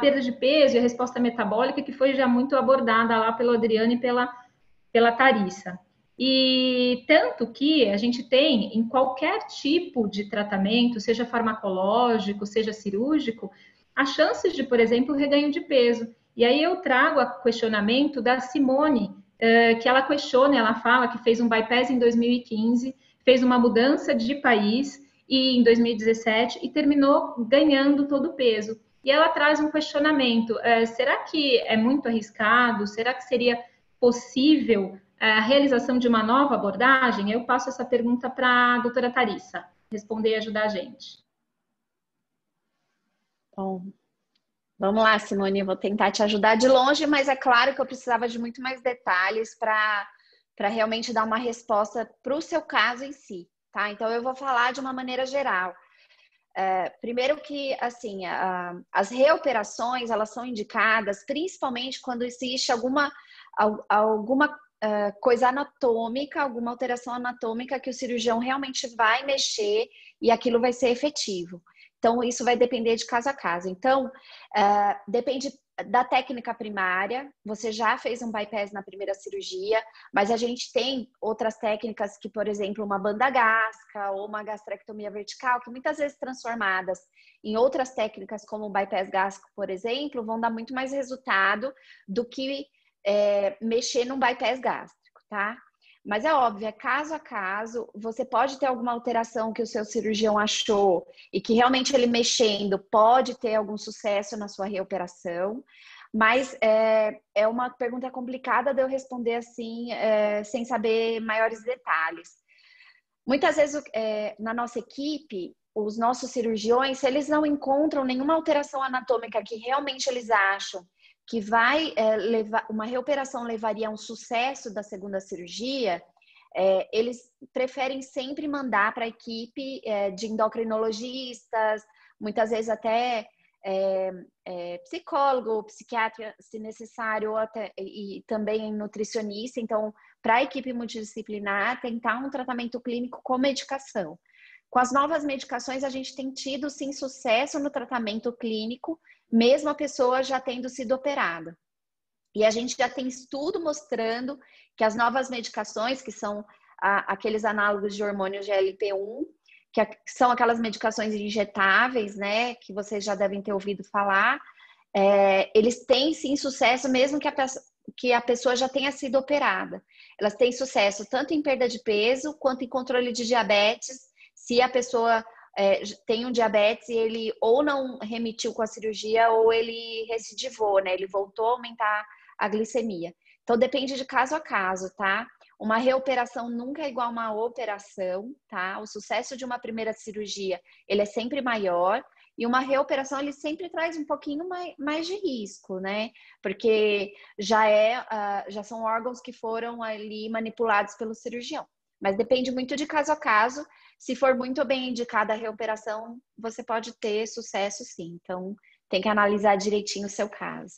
Speaker 1: perda de peso e a resposta metabólica, que foi já muito abordada lá pelo Adriano e pela Tharissa. E tanto que a gente tem, em qualquer tipo de tratamento, seja farmacológico, seja cirúrgico, as chances de, por exemplo, reganho de peso. E aí eu trago o questionamento da Simone, que ela questiona, ela fala que fez um bypass em 2015, fez uma mudança de país e em 2017 e terminou ganhando todo o peso. E ela traz um questionamento, será que é muito arriscado? Será que seria possível a realização de uma nova abordagem? Eu passo essa pergunta para a doutora Tharissa responder e ajudar a gente.
Speaker 4: Bom, vamos lá, Simone, vou tentar te ajudar de longe, mas é claro que eu precisava de muito mais detalhes para realmente dar uma resposta para o seu caso em si, tá? Então, eu vou falar de uma maneira geral. Primeiro que, assim, as reoperações, elas são indicadas principalmente quando existe alguma coisa anatômica, alguma alteração anatômica que o cirurgião realmente vai mexer e aquilo vai ser efetivo. Então, isso vai depender de caso a caso. Então, depende da técnica primária. Você já fez um bypass na primeira cirurgia, mas a gente tem outras técnicas que, por exemplo, uma banda gástrica ou uma gastrectomia vertical, que muitas vezes transformadas em outras técnicas, como o bypass gástrico, por exemplo, vão dar muito mais resultado do que mexer num bypass gástrico, tá? Mas é óbvio, é caso a caso, você pode ter alguma alteração que o seu cirurgião achou e que realmente ele mexendo pode ter algum sucesso na sua reoperação, mas é uma pergunta complicada de eu responder assim, sem saber maiores detalhes. Muitas vezes na nossa equipe, os nossos cirurgiões, se eles não encontram nenhuma alteração anatômica que realmente eles acham que vai levar, uma reoperação levaria a um sucesso da segunda cirurgia, eles preferem sempre mandar para a equipe de endocrinologistas, muitas vezes até psicólogo, psiquiatra, se necessário, e também nutricionista. Então, para a equipe multidisciplinar, tentar um tratamento clínico com medicação. Com as novas medicações, a gente tem tido, sim, sucesso no tratamento clínico, mesmo a pessoa já tendo sido operada. E a gente já tem estudo mostrando que as novas medicações, que são aqueles análogos de hormônio GLP-1, que são aquelas medicações injetáveis, né, que vocês já devem ter ouvido falar, eles têm, sim, sucesso, mesmo que a pessoa já tenha sido operada. Elas têm sucesso tanto em perda de peso, quanto em controle de diabetes, se a pessoa tem um diabetes e ele ou não remitiu com a cirurgia ou ele recidivou, né? Ele voltou a aumentar a glicemia. Então, depende de caso a caso, tá? Uma reoperação nunca é igual a uma operação, tá? O sucesso de uma primeira cirurgia, ele é sempre maior, e uma reoperação, ele sempre traz um pouquinho mais de risco, né? Porque já são órgãos que foram ali manipulados pelo cirurgião. Mas depende muito de caso a caso. Se for muito bem indicada a reoperação, você pode ter sucesso sim. Então, tem que analisar direitinho o seu caso.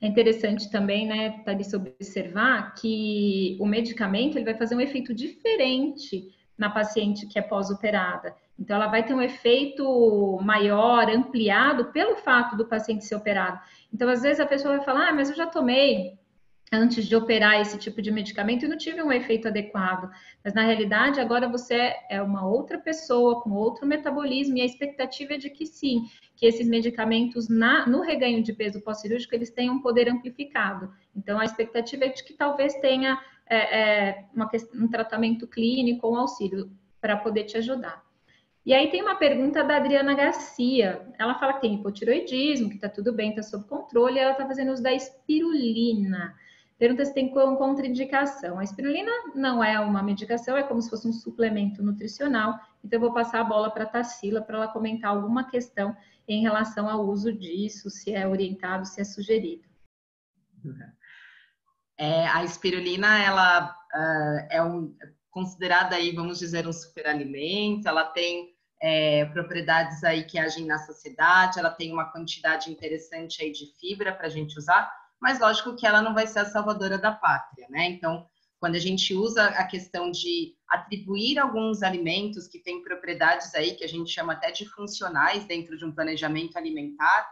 Speaker 1: É interessante também, né, Thalissa, observar que o medicamento ele vai fazer um efeito diferente na paciente que é pós-operada. Então, ela vai ter um efeito maior, ampliado, pelo fato do paciente ser operado. Então, às vezes a pessoa vai falar, mas eu já tomei antes de operar esse tipo de medicamento e não tive um efeito adequado. Mas, na realidade, agora você é uma outra pessoa, com outro metabolismo, e a expectativa é de que sim, que esses medicamentos no reganho de peso pós-cirúrgico, eles tenham um poder amplificado. Então, a expectativa é de que talvez tenha um tratamento clínico ou um auxílio para poder te ajudar. E aí tem uma pergunta da Adriana Garcia. Ela fala que tem hipotiroidismo, que está tudo bem, está sob controle, e ela está fazendo uso da espirulina. Pergunta se tem contraindicação. A espirulina não é uma medicação, é como se fosse um suplemento nutricional. Então, eu vou passar a bola para a Tarsila para ela comentar alguma questão em relação ao uso disso, se é orientado, se é sugerido.
Speaker 2: A espirulina, ela é considerada aí, vamos dizer, um superalimento. Ela tem propriedades aí que agem na saciedade, ela tem uma quantidade interessante aí de fibra para a gente usar, mas lógico que ela não vai ser a salvadora da pátria, né? Então, quando a gente usa a questão de atribuir alguns alimentos que têm propriedades aí que a gente chama até de funcionais dentro de um planejamento alimentar,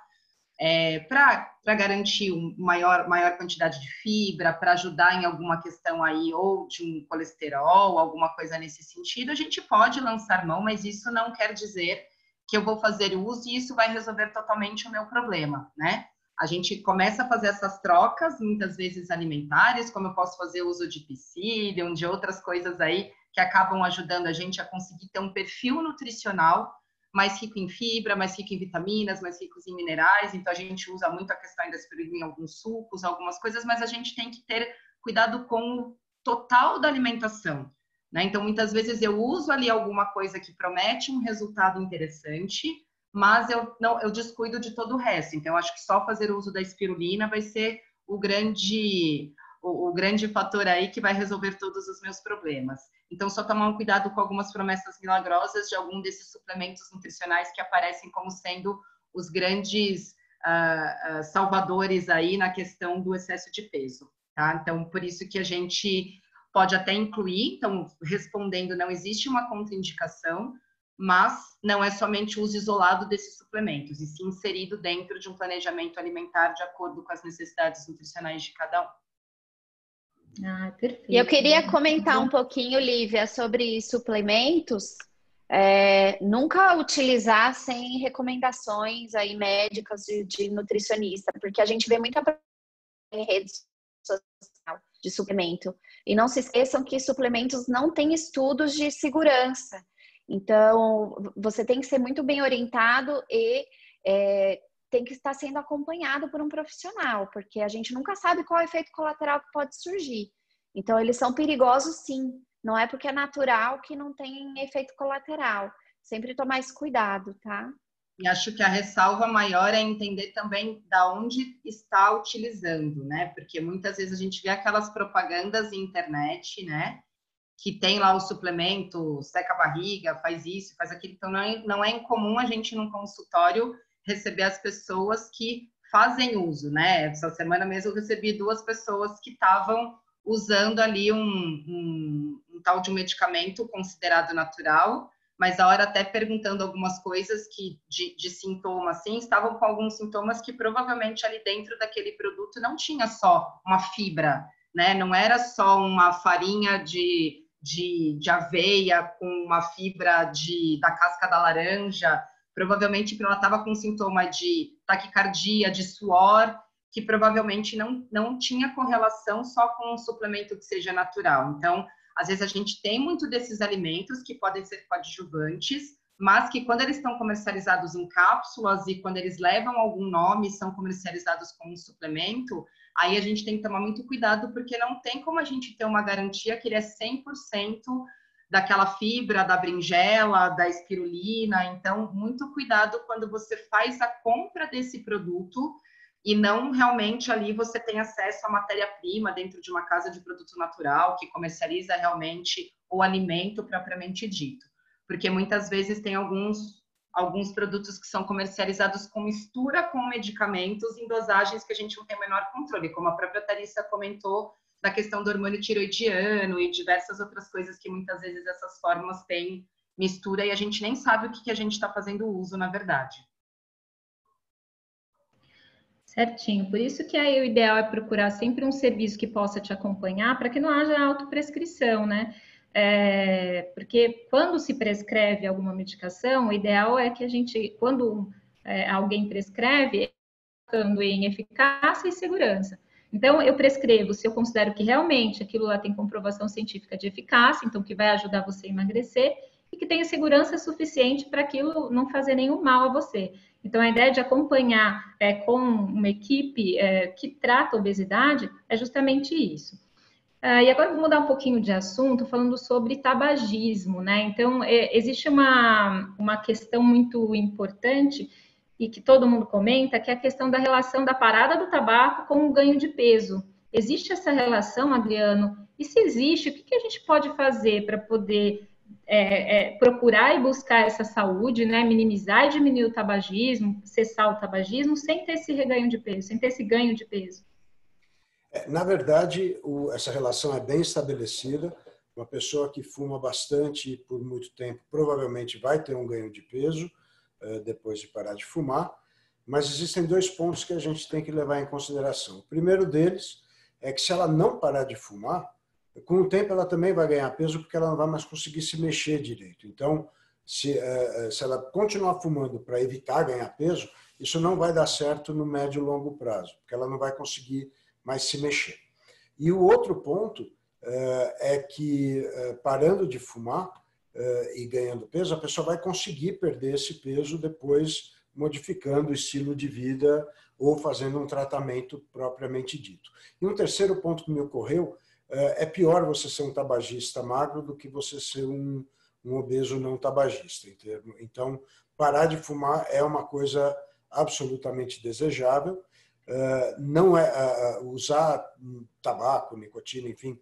Speaker 2: para garantir maior quantidade de fibra, para ajudar em alguma questão aí, ou de um colesterol, alguma coisa nesse sentido, a gente pode lançar mão, mas isso não quer dizer que eu vou fazer uso e isso vai resolver totalmente o meu problema, né? A gente começa a fazer essas trocas, muitas vezes alimentares, como eu posso fazer uso de psyllium, de outras coisas aí que acabam ajudando a gente a conseguir ter um perfil nutricional mais rico em fibra, mais rico em vitaminas, mais ricos em minerais. Então, a gente usa muito a questão da espirulina em alguns sucos, algumas coisas, mas a gente tem que ter cuidado com o total da alimentação, né? Então, muitas vezes eu uso ali alguma coisa que promete um resultado interessante, mas eu descuido de todo o resto. Então, eu acho que só fazer uso da espirulina vai ser o grande fator aí que vai resolver todos os meus problemas. Então, só tomar um cuidado com algumas promessas milagrosas de algum desses suplementos nutricionais que aparecem como sendo os grandes salvadores aí na questão do excesso de peso, tá? Então, por isso que a gente pode até incluir, então, respondendo, não existe uma contraindicação, mas não é somente o uso isolado desses suplementos, e sim inserido dentro de um planejamento alimentar de acordo com as necessidades nutricionais de cada um.
Speaker 1: Ah, perfeito.
Speaker 4: E eu queria comentar um pouquinho, Lívia, sobre suplementos. Nunca utilizar sem recomendações aí médicas de nutricionista, porque a gente vê muita em redes sociais de suplemento. E não se esqueçam que suplementos não têm estudos de segurança. Então, você tem que ser muito bem orientado e tem que estar sendo acompanhado por um profissional, porque a gente nunca sabe qual é o efeito colateral que pode surgir. Então, eles são perigosos, sim. Não é porque é natural que não tem efeito colateral. Sempre tomar esse cuidado, tá?
Speaker 2: E acho que a ressalva maior é entender também da onde está utilizando, né? Porque muitas vezes a gente vê aquelas propagandas na internet, né? Que tem lá o suplemento, seca a barriga, faz isso, faz aquilo. Então, não é incomum a gente, num consultório, receber as pessoas que fazem uso, né? Essa semana mesmo eu recebi 2 pessoas que estavam usando ali um tal de um medicamento considerado natural, mas a hora até perguntando algumas coisas que de sintomas, assim, estavam com alguns sintomas que provavelmente ali dentro daquele produto não tinha só uma fibra, né? Não era só uma farinha de aveia com uma fibra da casca da laranja. Provavelmente ela estava com sintoma de taquicardia, de suor, que provavelmente não tinha correlação só com um suplemento que seja natural. Então, às vezes a gente tem muito desses alimentos que podem ser coadjuvantes, mas que quando eles estão comercializados em cápsulas e quando eles levam algum nome, são comercializados como um suplemento, aí a gente tem que tomar muito cuidado, porque não tem como a gente ter uma garantia que ele é 100% daquela fibra, da berinjela, da espirulina. Então, muito cuidado quando você faz a compra desse produto e não realmente ali você tem acesso à matéria-prima dentro de uma casa de produto natural que comercializa realmente o alimento propriamente dito. Porque muitas vezes tem alguns produtos que são comercializados com mistura com medicamentos em dosagens que a gente não tem o menor controle, como a própria Tharissa comentou, da questão do hormônio tiroidiano e diversas outras coisas que muitas vezes essas fórmulas têm mistura e a gente nem sabe o que a gente está fazendo uso, na verdade.
Speaker 1: Certinho. Por isso que aí o ideal é procurar sempre um serviço que possa te acompanhar para que não haja autoprescrição, né? Porque quando se prescreve alguma medicação, o ideal é que a gente, quando alguém prescreve, focando em eficácia e segurança. Então, eu prescrevo se eu considero que realmente aquilo lá tem comprovação científica de eficácia, então que vai ajudar você a emagrecer, e que tenha segurança suficiente para aquilo não fazer nenhum mal a você. Então, a ideia de acompanhar com uma equipe que trata a obesidade é justamente isso. E agora vou mudar um pouquinho de assunto, falando sobre tabagismo, né? Então, existe uma questão muito importante e que todo mundo comenta, que é a questão da relação da parada do tabaco com o ganho de peso. Existe essa relação, Adriano? E se existe, o que a gente pode fazer para poder procurar e buscar essa saúde, né? Minimizar e diminuir o tabagismo, cessar o tabagismo, sem ter esse reganho de peso, sem ter esse ganho de peso?
Speaker 3: Na verdade, essa relação é bem estabelecida. Uma pessoa que fuma bastante por muito tempo provavelmente vai ter um ganho de peso depois de parar de fumar, mas existem dois pontos que a gente tem que levar em consideração. O primeiro deles é que se ela não parar de fumar, com o tempo ela também vai ganhar peso porque ela não vai mais conseguir se mexer direito. Então, se ela continuar fumando para evitar ganhar peso, isso não vai dar certo no médio e longo prazo, porque ela não vai conseguir mais se mexer. E o outro ponto é que, parando de fumar e ganhando peso, a pessoa vai conseguir perder esse peso depois modificando o estilo de vida ou fazendo um tratamento propriamente dito. E um terceiro ponto que me ocorreu, é pior você ser um tabagista magro do que você ser um obeso não tabagista. Então, parar de fumar é uma coisa absolutamente desejável. Não é usar tabaco, nicotina, enfim,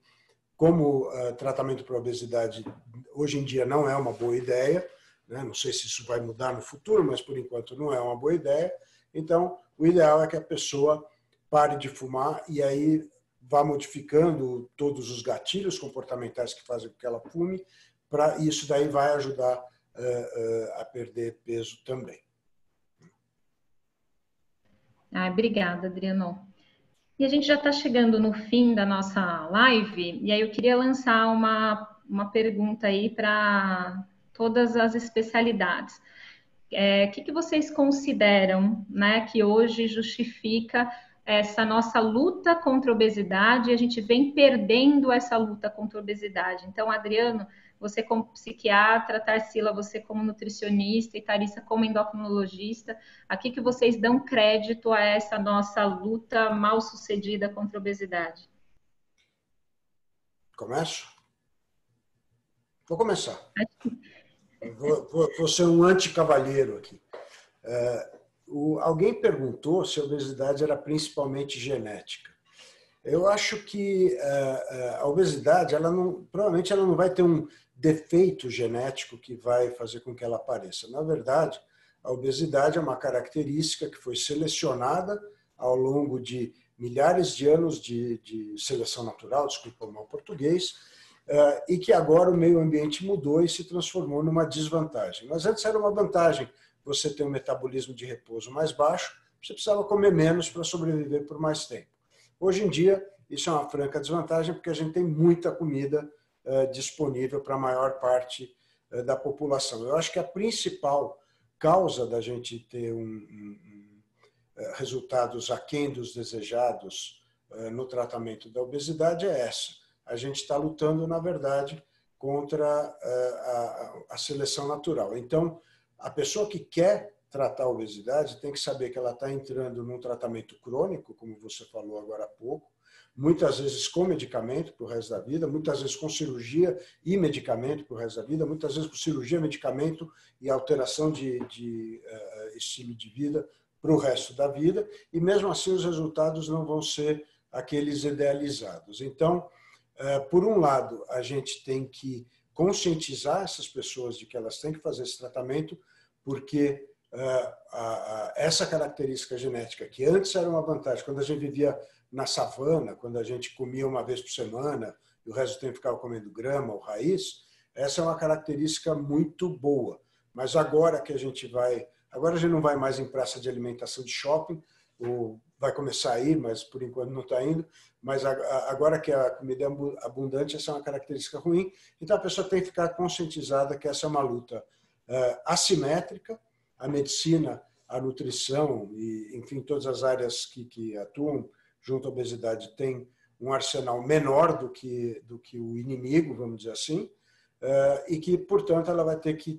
Speaker 3: como tratamento para obesidade hoje em dia não é uma boa ideia, né? Não sei se isso vai mudar no futuro, mas por enquanto não é uma boa ideia. Então, o ideal é que a pessoa pare de fumar e aí vá modificando todos os gatilhos comportamentais que fazem com que ela fume, para isso daí vai ajudar a perder peso também.
Speaker 1: Obrigada, Adriano. E a gente já está chegando no fim da nossa live, e aí eu queria lançar uma pergunta aí para todas as especialidades. O que vocês consideram, né, que hoje justifica essa nossa luta contra a obesidade? A gente vem perdendo essa luta contra a obesidade. Então, Adriano, você como psiquiatra, Tarsila, você como nutricionista e Tharissa como endocrinologista, a que vocês dão crédito a essa nossa luta mal sucedida contra a obesidade?
Speaker 3: Começo? Vou começar. Vou ser um anticavalheiro aqui. Alguém perguntou se a obesidade era principalmente genética. Eu acho que a obesidade, provavelmente ela não vai ter um defeito genético que vai fazer com que ela apareça. Na verdade, a obesidade é uma característica que foi selecionada ao longo de milhares de anos de seleção natural, desculpa o mal português, e que agora o meio ambiente mudou e se transformou numa desvantagem. Mas antes era uma vantagem você ter um metabolismo de repouso mais baixo, você precisava comer menos para sobreviver por mais tempo. Hoje em dia, isso é uma franca desvantagem, porque a gente tem muita comida disponível para a maior parte da população. Eu acho que a principal causa da gente ter resultados aquém dos desejados no tratamento da obesidade é essa. A gente está lutando, na verdade, contra a seleção natural. Então, a pessoa que quer tratar a obesidade tem que saber que ela está entrando num tratamento crônico, como você falou agora há pouco, muitas vezes com medicamento para o resto da vida, muitas vezes com cirurgia e medicamento para o resto da vida, muitas vezes com cirurgia, medicamento e alteração de estilo de vida para o resto da vida, e mesmo assim os resultados não vão ser aqueles idealizados. Então, por um lado, a gente tem que conscientizar essas pessoas de que elas têm que fazer esse tratamento, porque essa característica genética, que antes era uma vantagem, quando a gente vivia na savana, quando a gente comia uma vez por semana e o resto do tempo ficava comendo grama ou raiz, essa é uma característica muito boa. Mas agora que a gente vai... Agora a gente não vai mais em praça de alimentação de shopping, ou vai começar a ir, mas por enquanto não está indo. Mas agora que a comida é abundante, essa é uma característica ruim. Então a pessoa tem que ficar conscientizada que essa é uma luta assimétrica. A medicina, a nutrição e, enfim, todas as áreas que atuam junto à obesidade têm um arsenal menor do que o inimigo, vamos dizer assim, e que, portanto, ela vai ter que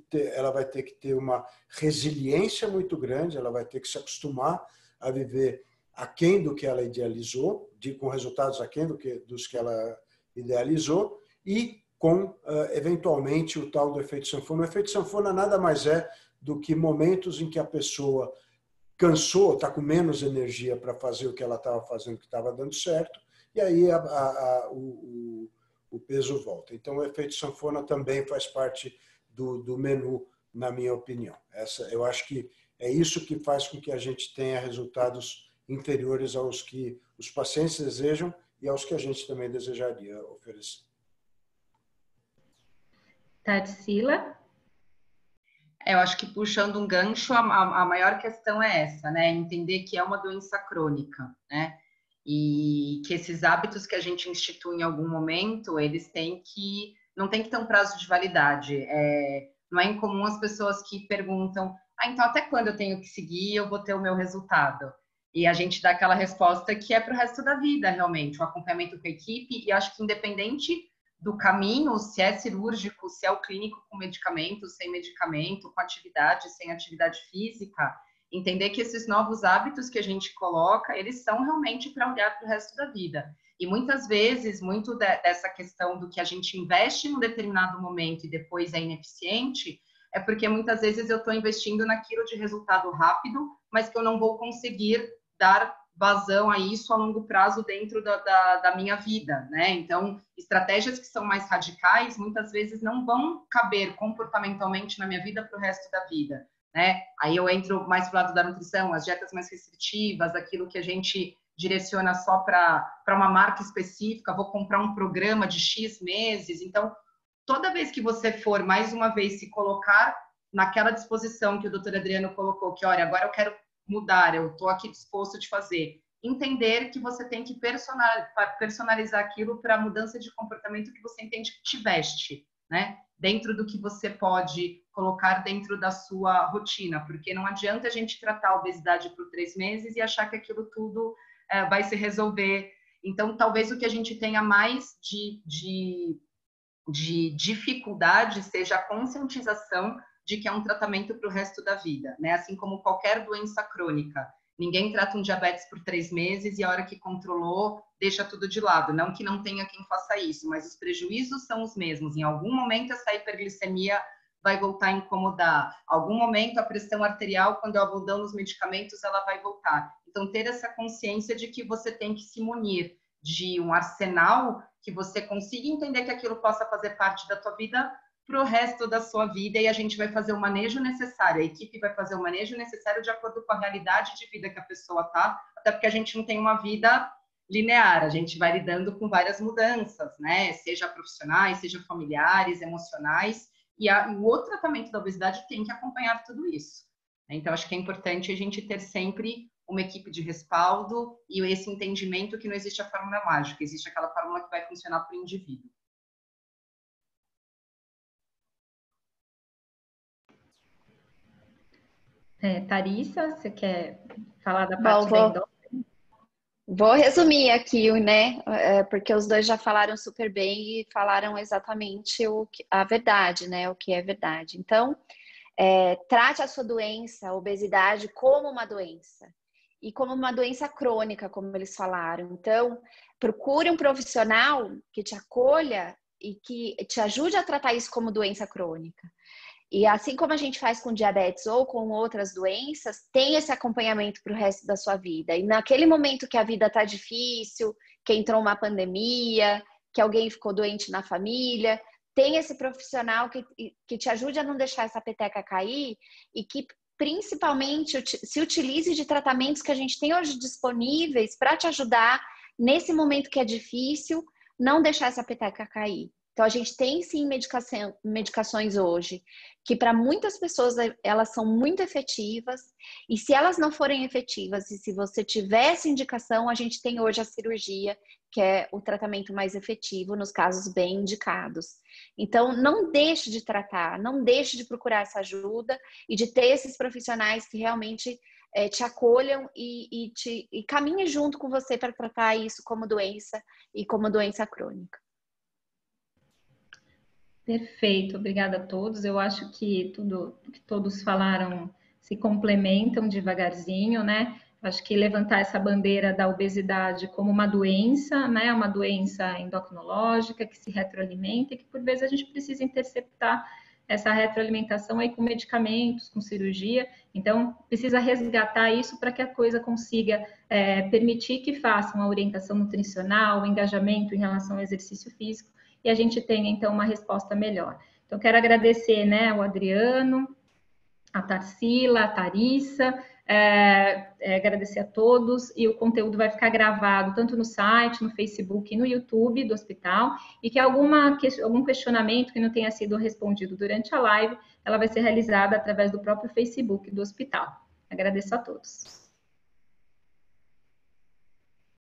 Speaker 3: ter uma resiliência muito grande, ela vai ter que se acostumar a viver aquém do que ela idealizou, com resultados aquém dos que ela idealizou, e com, eventualmente, o tal do efeito sanfona. O efeito sanfona nada mais é do que momentos em que a pessoa cansou, está com menos energia para fazer o que ela estava fazendo, que estava dando certo, e aí o peso volta. Então, o efeito sanfona também faz parte do menu, na minha opinião. Eu acho que é isso que faz com que a gente tenha resultados inferiores aos que os pacientes desejam e aos que a gente também desejaria oferecer.
Speaker 1: Tarsila?
Speaker 2: Eu acho que puxando um gancho, a maior questão é essa, né? Entender que é uma doença crônica, né? E que esses hábitos que a gente institui em algum momento, eles não tem que ter um prazo de validade. Não é incomum as pessoas que perguntam, então até quando eu tenho que seguir eu vou ter o meu resultado? E a gente dá aquela resposta que é para o resto da vida, realmente, o acompanhamento com a equipe, e acho que independente do caminho, se é cirúrgico, se é o clínico com medicamento, sem medicamento, com atividade, sem atividade física, entender que esses novos hábitos que a gente coloca, eles são realmente para olhar para o resto da vida. E muitas vezes, muito dessa questão do que a gente investe num determinado momento e depois é ineficiente, é porque muitas vezes eu estou investindo naquilo de resultado rápido, mas que eu não vou conseguir dar vazão a isso a longo prazo dentro da minha vida, né? Então, estratégias que são mais radicais, muitas vezes não vão caber comportamentalmente na minha vida para o resto da vida, né? Aí eu entro mais para o lado da nutrição, as dietas mais restritivas, aquilo que a gente direciona só para uma marca específica, vou comprar um programa de X meses. Então, toda vez que você for, mais uma vez, se colocar naquela disposição que o doutor Adriano colocou, que, olha, agora eu quero mudar, eu estou aqui disposto de fazer, entender que você tem que personalizar aquilo para a mudança de comportamento que você entende que te veste, né? Dentro do que você pode colocar dentro da sua rotina, porque não adianta a gente tratar a obesidade por 3 meses e achar que aquilo tudo vai se resolver. Então, talvez o que a gente tenha mais de dificuldade seja a conscientização de que é um tratamento para o resto da vida, né? Assim como qualquer doença crônica. Ninguém trata um diabetes por 3 meses e a hora que controlou, deixa tudo de lado. Não que não tenha quem faça isso, mas os prejuízos são os mesmos. Em algum momento, essa hiperglicemia vai voltar a incomodar. Em algum momento, a pressão arterial, quando eu vou dando os medicamentos, ela vai voltar. Então, ter essa consciência de que você tem que se munir de um arsenal que você consiga entender que aquilo possa fazer parte da tua vida para o resto da sua vida, e a gente vai fazer o manejo necessário, a equipe vai fazer o manejo necessário de acordo com a realidade de vida que a pessoa está, até porque a gente não tem uma vida linear, a gente vai lidando com várias mudanças, né? Seja profissionais, seja familiares, emocionais, e o outro tratamento da obesidade tem que acompanhar tudo isso. Então, acho que é importante a gente ter sempre uma equipe de respaldo e esse entendimento que não existe a fórmula mágica, existe aquela fórmula que vai funcionar para o indivíduo.
Speaker 1: Tarissa, você quer falar da parte da endócrina?
Speaker 4: Vou resumir aqui, né? Porque os dois já falaram super bem e falaram exatamente a verdade, né? O que é verdade. Então, trate a sua doença, a obesidade, como uma doença. E como uma doença crônica, como eles falaram. Então, procure um profissional que te acolha e que te ajude a tratar isso como doença crônica. E assim como a gente faz com diabetes ou com outras doenças, tem esse acompanhamento para o resto da sua vida. E naquele momento que a vida está difícil, que entrou uma pandemia, que alguém ficou doente na família, tem esse profissional que te ajude a não deixar essa peteca cair e que principalmente se utilize de tratamentos que a gente tem hoje disponíveis para te ajudar nesse momento que é difícil, não deixar essa peteca cair. Então, a gente tem sim medicações hoje que para muitas pessoas elas são muito efetivas, e se elas não forem efetivas e se você tiver essa indicação, a gente tem hoje a cirurgia, que é o tratamento mais efetivo nos casos bem indicados. Então, não deixe de tratar, não deixe de procurar essa ajuda e de ter esses profissionais que realmente te acolham e caminhem junto com você para tratar isso como doença e como doença crônica.
Speaker 1: Perfeito, obrigada a todos. Eu acho que tudo que todos falaram se complementam devagarzinho, né? Acho que levantar essa bandeira da obesidade como uma doença, né? Uma doença endocrinológica que se retroalimenta e que por vezes a gente precisa interceptar essa retroalimentação aí com medicamentos, com cirurgia. Então, precisa resgatar isso para que a coisa consiga permitir que façam a orientação nutricional, o engajamento em relação ao exercício físico, e a gente tenha, então, uma resposta melhor. Então, quero agradecer, né, ao Adriano, a Tarsila, a Tharissa, agradecer a todos, e o conteúdo vai ficar gravado tanto no site, no Facebook e no YouTube do hospital, e que algum questionamento que não tenha sido respondido durante a live, ela vai ser realizada através do próprio Facebook do hospital. Agradeço a todos.